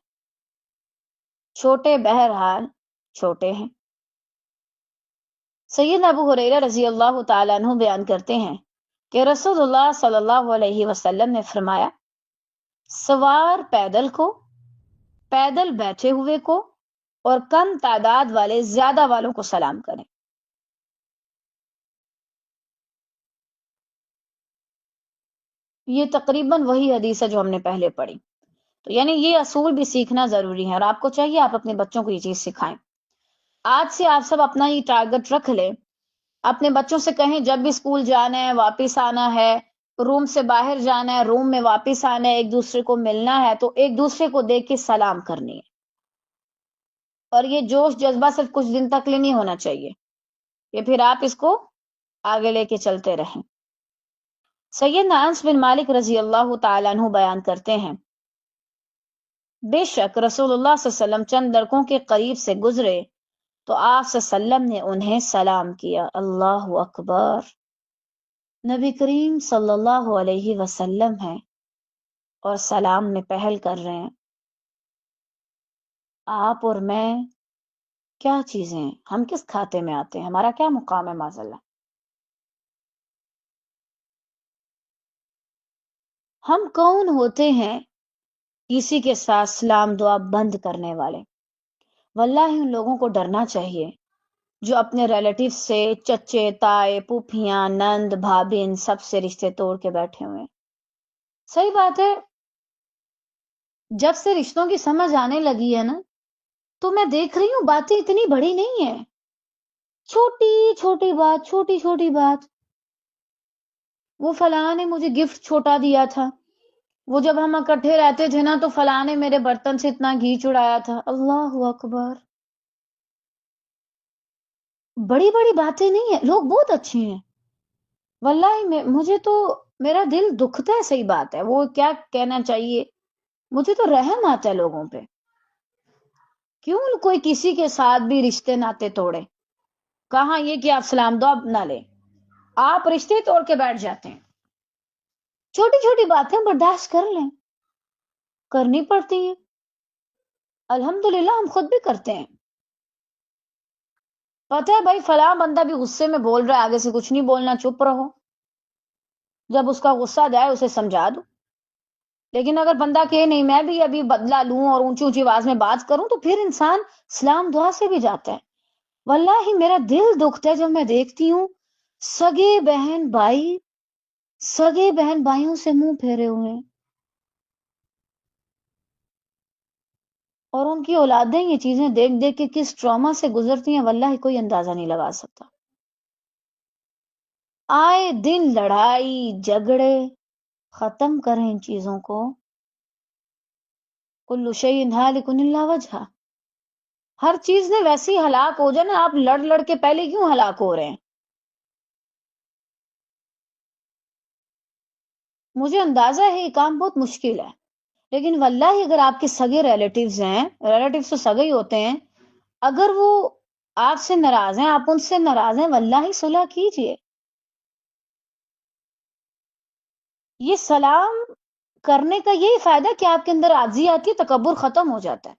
چھوٹے بہرحال چھوٹے ہیں. سیدنا ابو ہریرہ رضی اللہ تعالیٰ عنہ بیان کرتے ہیں کہ رسول اللہ صلی اللہ علیہ وسلم نے فرمایا، سوار پیدل کو، پیدل بیٹھے ہوئے کو، اور کم تعداد والے زیادہ والوں کو سلام کریں. یہ تقریباً وہی حدیث ہے جو ہم نے پہلے پڑھی. تو یعنی یہ اصول بھی سیکھنا ضروری ہے، اور آپ کو چاہیے آپ اپنے بچوں کو یہ چیز سکھائیں. آج سے آپ سب اپنا یہ ٹارگٹ رکھ لیں، اپنے بچوں سے کہیں جب بھی اسکول جانا ہے، واپس آنا ہے، روم سے باہر جانا ہے، روم میں واپس آنا ہے، ایک دوسرے کو ملنا ہے تو ایک دوسرے کو دیکھ کے سلام کرنی ہے. اور یہ جوش جذبہ صرف کچھ دن تک لیے نہیں ہونا چاہیے، یہ پھر آپ اس کو آگے لے کے چلتے رہیں. سیدنا انس بن مالک رضی اللہ تعالیٰ عنہ بیان کرتے ہیں، بے شک رسول اللہ صلی اللہ علیہ وسلم چند لڑکوں کے قریب سے گزرے تو آپ صلی اللہ علیہ وسلم نے انہیں سلام کیا. اللہ اکبر! نبی کریم صلی اللہ علیہ وسلم ہیں اور سلام میں پہل کر رہے ہیں. آپ اور میں کیا چیزیں ہیں؟ ہم کس کھاتے میں آتے ہیں؟ ہمارا کیا مقام ہے معاذ اللہ؟ ہم کون ہوتے ہیں کسی کے ساتھ سلام دعا بند کرنے والے؟ واللہ ان لوگوں کو ڈرنا چاہیے جو اپنے ریلیٹیو سے چچے تائے پھوپھیاں نند بھابھی ان سب سے رشتے توڑ کے بیٹھے ہوئے ہیں. صحیح بات ہے، جب سے رشتوں کی سمجھ آنے لگی ہے نا تو میں دیکھ رہی ہوں باتیں اتنی بڑی نہیں ہیں، چھوٹی چھوٹی بات، چھوٹی چھوٹی بات. وہ فلاں نے مجھے گفٹ چھوٹا دیا تھا، وہ جب ہم اکٹھے رہتے تھے نا تو فلاں نے میرے برتن سے اتنا گھی چڑھایا تھا. اللہ اکبر! بڑی بڑی باتیں نہیں ہیں، لوگ بہت اچھے ہیں واللہ. مجھے تو میرا دل دکھتا ہے، صحیح بات ہے، وہ کیا کہنا چاہیے، مجھے تو رحم آتا ہے لوگوں پہ. کیوں کوئی کسی کے ساتھ بھی رشتے ناتے توڑے؟ کہاں یہ کہ آپ سلام دعا نہ لیں، آپ رشتے توڑ کے بیٹھ جاتے ہیں. چھوٹی چھوٹی باتیں برداشت کر لیں، کرنی پڑتی ہیں. الحمدللہ ہم خود بھی کرتے ہیں. پتہ ہے بھائی فلاں بندہ بھی غصے میں بول رہا ہے، آگے سے کچھ نہیں بولنا، چپ رہو، جب اس کا غصہ جائے اسے سمجھا دو. لیکن اگر بندہ کہ نہیں میں بھی ابھی بدلہ لوں اور اونچی اونچی آواز میں بات کروں تو پھر انسان سلام دعا سے بھی جاتا ہے. واللہ میرا دل دکھتا ہے جب میں دیکھتی ہوں سگے بہن بھائیوں سے منہ پھیرے ہوئے ہیں اور ان کی اولادیں یہ چیزیں دیکھ دیکھ کے کس ٹراما سے گزرتی ہیں واللہ کوئی اندازہ نہیں لگا سکتا. آئے دن لڑائی جھگڑے، ختم کریں ان چیزوں کو. کل شیء ہالک الا وجہہ، ہر چیز نے ویسی ہلاک ہو جائے نا، آپ لڑ لڑ کے پہلے کیوں ہلاک ہو رہے ہیں؟ مجھے اندازہ ہے یہ کام بہت مشکل ہے، لیکن واللہ اگر آپ کے سگے ریلیٹیوز ہیں، ریلیٹیوز تو سگے ہی ہوتے ہیں، اگر وہ آپ سے ناراض ہیں، آپ ان سے ناراض ہیں، واللہ صلح کیجئے. یہ سلام کرنے کا یہی فائدہ کہ آپ کے اندر عاجزی آتی ہے، تکبر ختم ہو جاتا ہے.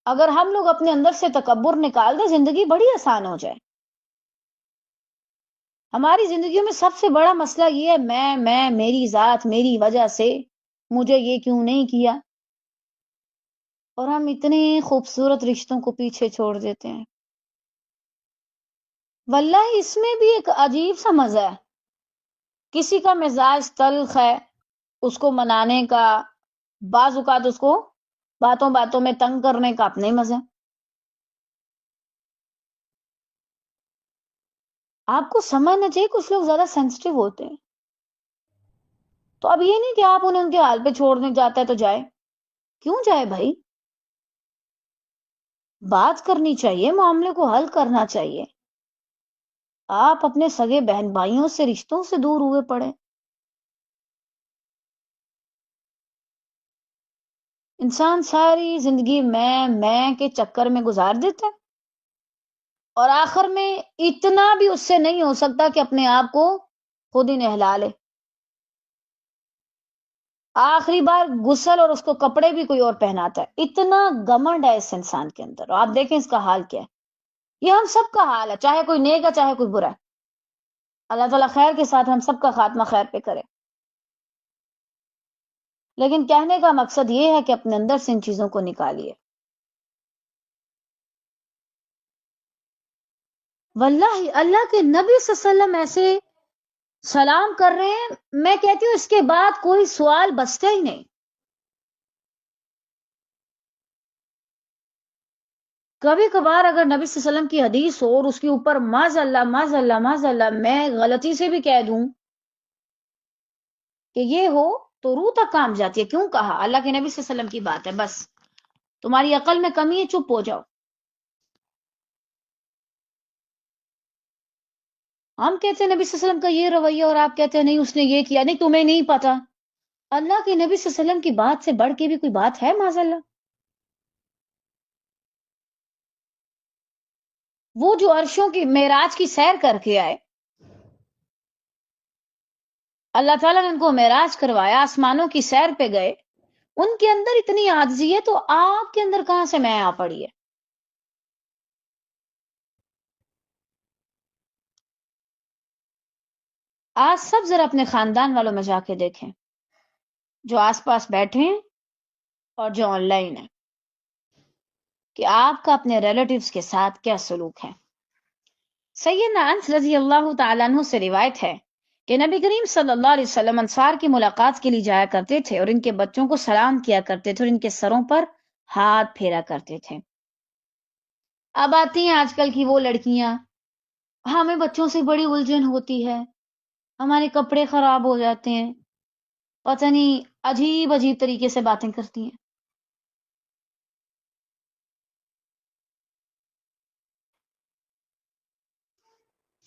اگر ہم لوگ اپنے اندر سے تکبر نکال دیں زندگی بڑی آسان ہو جائے. ہماری زندگیوں میں سب سے بڑا مسئلہ یہ ہے میں میری ذات، میری وجہ سے، مجھے یہ کیوں نہیں کیا، اور ہم اتنے خوبصورت رشتوں کو پیچھے چھوڑ دیتے ہیں. واللہ اس میں بھی ایک عجیب سا مزہ ہے. کسی کا مزاج تلخ ہے، اس کو منانے کا، بعض اوقات اس کو باتوں باتوں میں تنگ کرنے کا اپنے مزے. آپ کو سمجھنا چاہیے کچھ لوگ زیادہ سینسٹیو ہوتے ہیں، تو اب یہ نہیں کہ آپ انہیں ان کے حال پہ چھوڑنے جاتا ہے تو جائے. کیوں جائے بھائی؟ بات کرنی چاہیے، معاملے کو حل کرنا چاہیے. آپ اپنے سگے بہن بھائیوں سے رشتوں سے دور ہوئے پڑے. انسان ساری زندگی میں کے چکر میں گزار دیتا ہے اور آخر میں اتنا بھی اس سے نہیں ہو سکتا کہ اپنے آپ کو خود ہی نہلا لے. آخری بار غسل اور اس کو کپڑے بھی کوئی اور پہناتا ہے. اتنا گمنڈ ہے اس انسان کے اندر، اور آپ دیکھیں اس کا حال کیا ہے. یہ ہم سب کا حال ہے، چاہے کوئی نیک ہے چاہے کوئی برا ہے. اللہ تعالیٰ خیر کے ساتھ ہم سب کا خاتمہ خیر پہ کرے. لیکن کہنے کا مقصد یہ ہے کہ اپنے اندر سے ان چیزوں کو نکالیے. واللہ اللہ کے نبی صلی اللہ علیہ وسلم ایسے سلام کر رہے ہیں، میں کہتی ہوں اس کے بعد کوئی سوال بچتا ہی نہیں. کبھی کبھار اگر نبی صلی اللہ علیہ وسلم کی حدیث ہو اور اس کے اوپر معاذ اللہ معاذ اللہ معاذ اللہ میں غلطی سے بھی کہہ دوں کہ یہ ہو تو روح تک کام جاتی ہے. کیوں کہا؟ اللہ کے نبی صلی اللہ علیہ وسلم کی بات ہے، بس تمہاری عقل میں کمی ہے، چپ ہو جاؤ. ہم کہتے ہیں نبی صلی اللہ علیہ وسلم کا یہ رویہ اور آپ کہتے ہیں نہیں اس نے یہ کیا، نہیں تمہیں نہیں پتا. اللہ کے نبی صلی اللہ علیہ وسلم کی بات سے بڑھ کے بھی کوئی بات ہے معاذ اللہ؟ وہ جو عرشوں کی معراج کی سیر کر کے آئے، اللہ تعالیٰ نے ان کو معراج کروایا، آسمانوں کی سیر پہ گئے، ان کے اندر اتنی عاجزی ہے تو آپ کے اندر کہاں سے میں آ پڑی ہے؟ آج سب ذرا اپنے خاندان والوں میں جا کے دیکھیں، جو آس پاس بیٹھے ہیں اور جو آن لائن ہیں، کہ آپ کا اپنے ریلیٹیوز کے ساتھ کیا سلوک ہے. سیدنا انس رضی اللہ تعالیٰ عنہ سے روایت ہے کہ نبی کریم صلی اللہ علیہ وسلم انصار کی ملاقات کے لیے جایا کرتے تھے اور ان کے بچوں کو سلام کیا کرتے تھے اور ان کے سروں پر ہاتھ پھیرا کرتے تھے. اب آتی ہیں آج کل کی وہ لڑکیاں، ہمیں بچوں سے بڑی الجھن ہوتی ہے، ہمارے کپڑے خراب ہو جاتے ہیں، پتہ نہیں عجیب عجیب طریقے سے باتیں کرتی ہیں.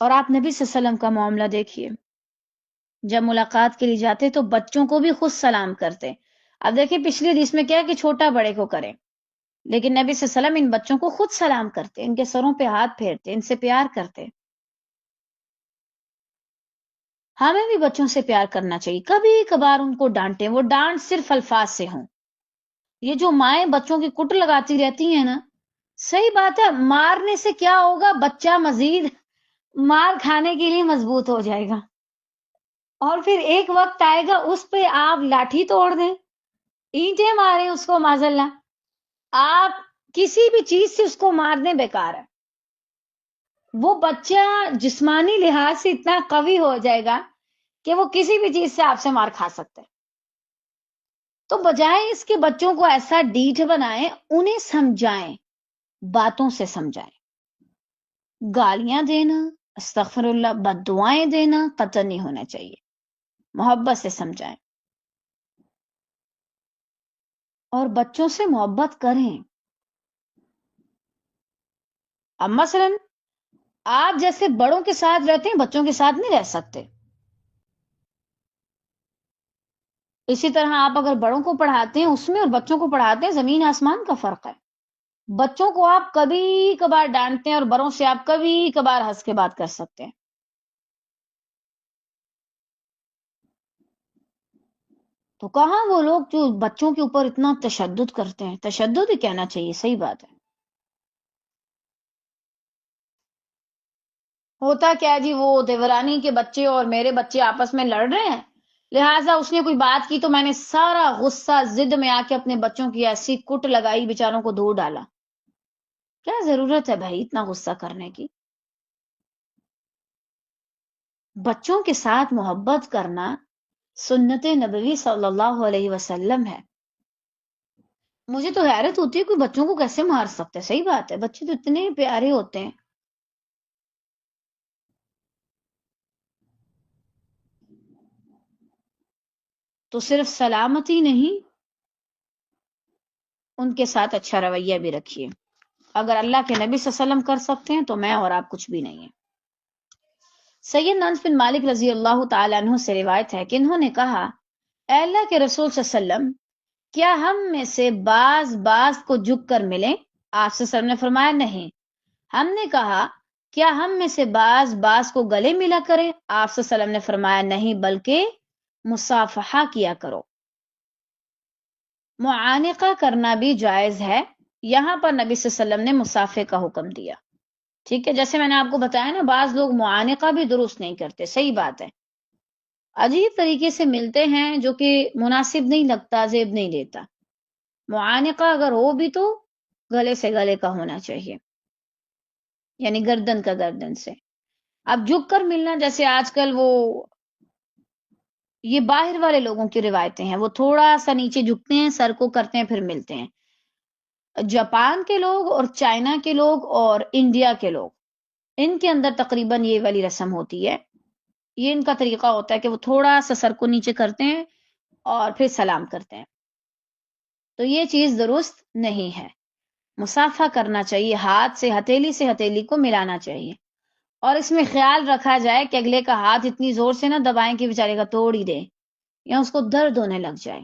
اور آپ نبی صلی اللہ علیہ وسلم کا معاملہ دیکھیے، جب ملاقات کے لیے جاتے تو بچوں کو بھی خود سلام کرتے. اب دیکھیں پچھلی حدیث میں کیا ہے کہ چھوٹا بڑے کو کرے، لیکن نبی صلی اللہ علیہ وسلم ان بچوں کو خود سلام کرتے، ان کے سروں پہ ہاتھ پھیرتے، ان سے پیار کرتے. ہمیں بھی بچوں سے پیار کرنا چاہیے، کبھی کبھار ان کو ڈانٹیں، وہ ڈانٹ صرف الفاظ سے ہوں. یہ جو مائیں بچوں کی کٹ لگاتی رہتی ہیں نا، صحیح بات ہے، مارنے سے کیا ہوگا؟ بچہ مزید مار کھانے کے لیے مضبوط ہو جائے گا، اور پھر ایک وقت آئے گا اس پہ آپ لاٹھی توڑ دیں، اینٹیں ماریں اس کو، معاذ اللہ آپ کسی بھی چیز سے اس کو مار دیں، بیکار ہے. وہ بچہ جسمانی لحاظ سے اتنا قوی ہو جائے گا کہ وہ کسی بھی چیز سے آپ سے مار کھا سکتے ہیں. تو بجائے اس کے بچوں کو ایسا ڈیٹھ بنائیں، انہیں سمجھائیں، باتوں سے سمجھائیں. گالیاں دینا، استغفر اللہ، بد دعائیں دینا قطع نہیں ہونا چاہیے. محبت سے سمجھائیں اور بچوں سے محبت کریں. اب مثلا آپ جیسے بڑوں کے ساتھ رہتے ہیں، بچوں کے ساتھ نہیں رہ سکتے. اسی طرح آپ اگر بڑوں کو پڑھاتے ہیں اس میں اور بچوں کو پڑھاتے ہیں، زمین آسمان کا فرق ہے. بچوں کو آپ کبھی کبھار ڈانٹتے ہیں اور بڑوں سے آپ کبھی کبھار ہنس کے بات کر سکتے ہیں. تو کہاں وہ لوگ جو بچوں کے اوپر اتنا تشدد کرتے ہیں، تشدد ہی کہنا چاہیے، صحیح بات ہے. ہوتا کیا جی، وہ دیورانی کے بچے اور میرے بچے آپس میں لڑ رہے ہیں، لہٰذا اس نے کوئی بات کی تو میں نے سارا غصہ ضد میں آ کے اپنے بچوں کی ایسی کٹ لگائی، بیچاروں کو دھو ڈالا. کیا ضرورت ہے بھائی اتنا غصہ کرنے کی؟ بچوں کے ساتھ محبت کرنا سنت نبوی صلی اللہ علیہ وسلم ہے. مجھے تو حیرت ہوتی ہے کوئی بچوں کو کیسے مار سکتا ہے. صحیح بات ہے، بچے تو اتنے پیارے ہوتے ہیں. تو صرف سلامتی نہیں، ان کے ساتھ اچھا رویہ بھی رکھیے. اگر اللہ کے نبی صلی اللہ علیہ وسلم کر سکتے ہیں تو میں اور آپ کچھ بھی نہیں ہیں. سیدنا انس بن مالک رضی اللہ تعالیٰ عنہ سے روایت ہے کہ انہوں نے کہا، اے اللہ کے رسول صلی اللہ علیہ وسلم، کیا ہم میں سے بعض بعض کو جھک کر ملیں؟ آپ صلی اللہ علیہ وسلم نے فرمایا نہیں. ہم نے کہا، کیا ہم میں سے بعض بعض کو گلے ملا کریں؟ آپ صلی اللہ علیہ وسلم نے فرمایا نہیں، بلکہ مصافحہ کیا کرو. معانقہ کرنا بھی جائز ہے. یہاں پر نبی صلی اللہ علیہ وسلم نے مصافحے کا حکم دیا. ٹھیک ہے، جیسے میں نے آپ کو بتایا نا، بعض لوگ معانقہ بھی درست نہیں کرتے. صحیح بات ہے، عجیب طریقے سے ملتے ہیں جو کہ مناسب نہیں لگتا، زیب نہیں دیتا. معانقہ اگر ہو بھی تو گلے سے گلے کا ہونا چاہیے، یعنی گردن کا گردن سے. اب جھک کر ملنا، جیسے آج کل وہ یہ باہر والے لوگوں کی روایتیں ہیں، وہ تھوڑا سا نیچے جھکتے ہیں، سر کو کرتے ہیں، پھر ملتے ہیں۔ جاپان کے لوگ اور چائنا کے لوگ اور انڈیا کے لوگ، ان کے اندر تقریباً یہ والی رسم ہوتی ہے، یہ ان کا طریقہ ہوتا ہے کہ وہ تھوڑا سا سر کو نیچے کرتے ہیں اور پھر سلام کرتے ہیں۔ تو یہ چیز درست نہیں ہے، مصافحہ کرنا چاہیے، ہاتھ سے ہتھیلی کو ملانا چاہیے، اور اس میں خیال رکھا جائے کہ اگلے کا ہاتھ اتنی زور سے نہ دبائیں کہ بیچارے کا توڑ ہی دے یا اس کو درد ہونے لگ جائے۔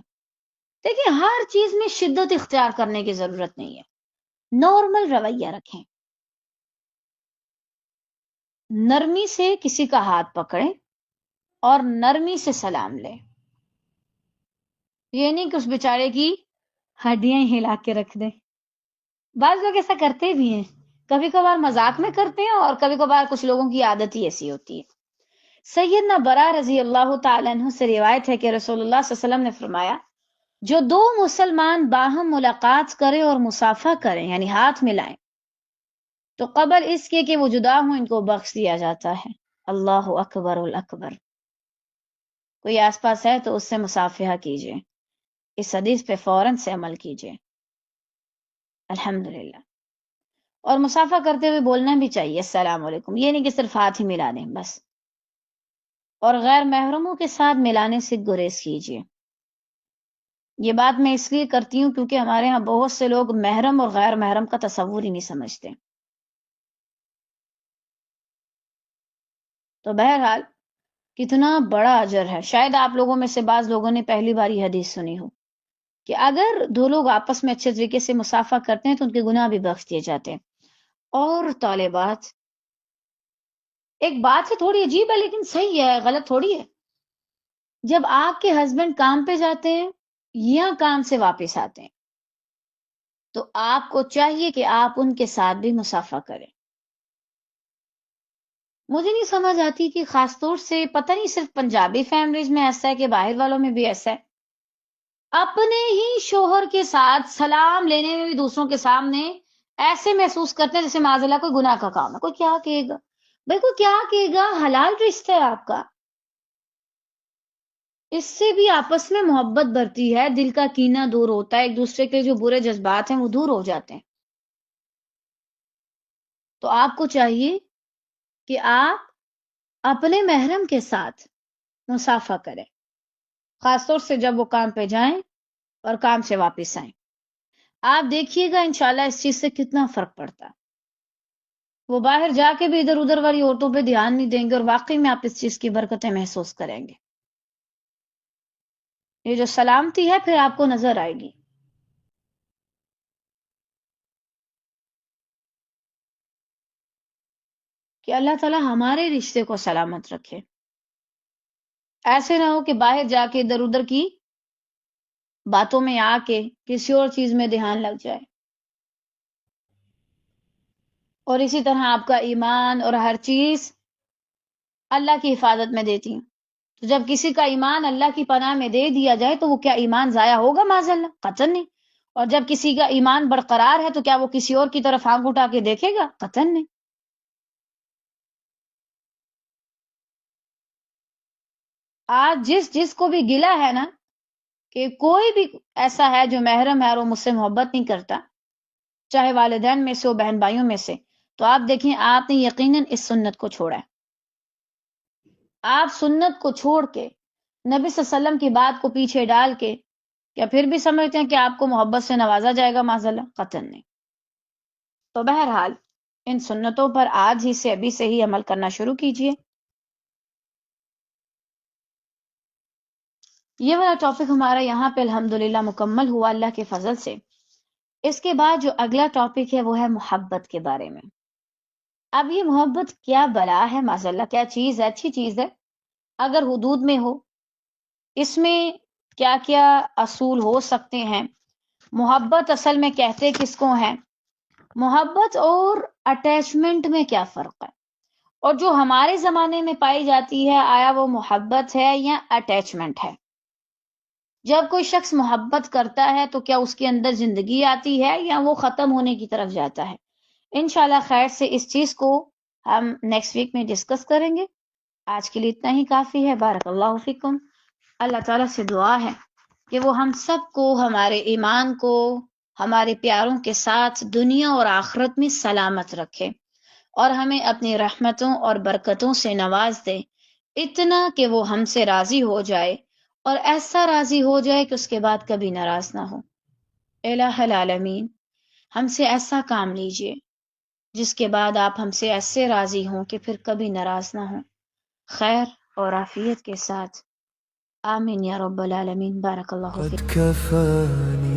دیکھیں، ہر چیز میں شدت اختیار کرنے کی ضرورت نہیں ہے، نارمل رویہ رکھیں، نرمی سے کسی کا ہاتھ پکڑیں اور نرمی سے سلام لیں۔ یہ نہیں کہ اس بیچارے کی ہڈیاں ہلا کے رکھ دیں۔ بعض لوگ ایسا کرتے بھی ہیں، کبھی کبھار مذاق میں کرتے ہیں اور کبھی کبھار کچھ لوگوں کی عادت ہی ایسی ہوتی ہے۔ سیدنا برا رضی اللہ تعالیٰ عنہ سے روایت ہے کہ رسول اللہ صلی اللہ علیہ وسلم نے فرمایا، جو دو مسلمان باہم ملاقات کریں اور مصافحہ کریں یعنی ہاتھ ملائیں تو قبل اس کے وہ جدا ہوں ان کو بخش دیا جاتا ہے۔ اللہ اکبر الاکبر۔ کوئی آس پاس ہے تو اس سے مصافحہ کیجئے، اس حدیث پہ فوراً سے عمل کیجئے۔ الحمدللہ۔ اور مصافحہ کرتے ہوئے بولنا بھی چاہیے السلام علیکم، یہ نہیں کہ صرف ہاتھ ہی ملا دیں بس۔ اور غیر محرموں کے ساتھ ملانے سے گریز کیجئے۔ یہ بات میں اس لیے کرتی ہوں کیونکہ ہمارے ہاں بہت سے لوگ محرم اور غیر محرم کا تصور ہی نہیں سمجھتے۔ تو بہرحال کتنا بڑا اجر ہے، شاید آپ لوگوں میں سے بعض لوگوں نے پہلی بار یہ حدیث سنی ہو کہ اگر دو لوگ آپس میں اچھے طریقے سے مصافحہ کرتے ہیں تو ان کے گناہ بھی بخش دیے جاتے ہیں۔ اور طالبات، ایک بات ہے تھوڑی عجیب ہے لیکن صحیح ہے، غلط تھوڑی ہے۔ جب آپ کے ہسبینڈ کام پہ جاتے ہیں یا کام سے واپس آتے ہیں تو آپ کو چاہیے کہ آپ ان کے ساتھ بھی مصافحہ کریں۔ مجھے نہیں سمجھ آتی کہ خاص طور سے پتہ نہیں صرف پنجابی فیملیز میں ایسا ہے کہ باہر والوں میں بھی ایسا ہے، اپنے ہی شوہر کے ساتھ سلام لینے میں بھی دوسروں کے سامنے ایسے محسوس کرتے ہیں جیسے معاذ اللہ کوئی گناہ کا کام ہے۔ کوئی کیا کہے گا؟ بھائی کوئی کیا کہے گا؟ حلال رشتہ ہے آپ کا، اس سے بھی آپس میں محبت بڑھتی ہے، دل کا کینہ دور ہوتا ہے، ایک دوسرے کے جو برے جذبات ہیں وہ دور ہو جاتے ہیں۔ تو آپ کو چاہیے کہ آپ اپنے محرم کے ساتھ مصافحہ کریں، خاص طور سے جب وہ کام پہ جائیں اور کام سے واپس آئیں۔ آپ دیکھیے گا انشاءاللہ اس چیز سے کتنا فرق پڑتا ہے۔ وہ باہر جا کے بھی ادھر ادھر والی عورتوں پہ دھیان نہیں دیں گے اور واقعی میں آپ اس چیز کی برکتیں محسوس کریں گے۔ یہ جو سلامتی ہے پھر آپ کو نظر آئے گی۔ کہ اللہ تعالی ہمارے رشتے کو سلامت رکھے، ایسے نہ ہو کہ باہر جا کے ادھر ادھر کی باتوں میں آ کے کسی اور چیز میں دھیان لگ جائے، اور اسی طرح آپ کا ایمان اور ہر چیز اللہ کی حفاظت میں دیتی ہوں۔ تو جب کسی کا ایمان اللہ کی پناہ میں دے دیا جائے تو وہ کیا ایمان ضائع ہوگا؟ معاذ اللہ، قطعاً نہیں۔ اور جب کسی کا ایمان برقرار ہے تو کیا وہ کسی اور کی طرف آنکھ اٹھا کے دیکھے گا؟ قطعاً نہیں۔ آج جس کو بھی گلہ ہے نا کہ کوئی بھی ایسا ہے جو محرم ہے اور وہ مجھ سے محبت نہیں کرتا، چاہے والدین میں سے ہو، بہن بھائیوں میں سے، تو آپ دیکھیں آپ نے یقیناً اس سنت کو چھوڑا ہے۔ آپ سنت کو چھوڑ کے نبی صلی اللہ علیہ وسلم کی بات کو پیچھے ڈال کے کیا پھر بھی سمجھتے ہیں کہ آپ کو محبت سے نوازا جائے گا؟ معاذ اللہ، قطعاً نہیں۔ تو بہرحال ان سنتوں پر آج ہی سے، ابھی سے ہی عمل کرنا شروع کیجئے۔ یہ والا ٹاپک ہمارا یہاں پہ الحمدللہ مکمل ہوا اللہ کے فضل سے۔ اس کے بعد جو اگلا ٹاپک ہے وہ ہے محبت کے بارے میں۔ اب یہ محبت کیا بلا ہے؟ معاذ اللہ کیا چیز ہے؟ اچھی چیز ہے اگر حدود میں ہو۔ اس میں کیا کیا اصول ہو سکتے ہیں؟ محبت اصل میں کہتے کس کو ہیں؟ محبت اور اٹیچمنٹ میں کیا فرق ہے؟ اور جو ہمارے زمانے میں پائی جاتی ہے آیا وہ محبت ہے یا اٹیچمنٹ ہے؟ جب کوئی شخص محبت کرتا ہے تو کیا اس کے اندر زندگی آتی ہے یا وہ ختم ہونے کی طرف جاتا ہے؟ انشاءاللہ خیر سے اس چیز کو ہم نیکسٹ ویک میں ڈسکس کریں گے۔ آج کے لیے اتنا ہی کافی ہے۔ بارک اللہ فیکم۔ اللہ تعالیٰ سے دعا ہے کہ وہ ہم سب کو، ہمارے ایمان کو، ہمارے پیاروں کے ساتھ دنیا اور آخرت میں سلامت رکھے اور ہمیں اپنی رحمتوں اور برکتوں سے نواز دے، اتنا کہ وہ ہم سے راضی ہو جائے، اور ایسا راضی ہو جائے کہ اس کے بعد کبھی ناراض نہ ہو۔ الہ العالمین، ہم سے ایسا کام لیجئے جس کے بعد آپ ہم سے ایسے راضی ہوں کہ پھر کبھی ناراض نہ ہوں، خیر اور عافیت کے ساتھ۔ آمین یا رب العالمین۔ بارک اللہ قد فیک۔ كفاني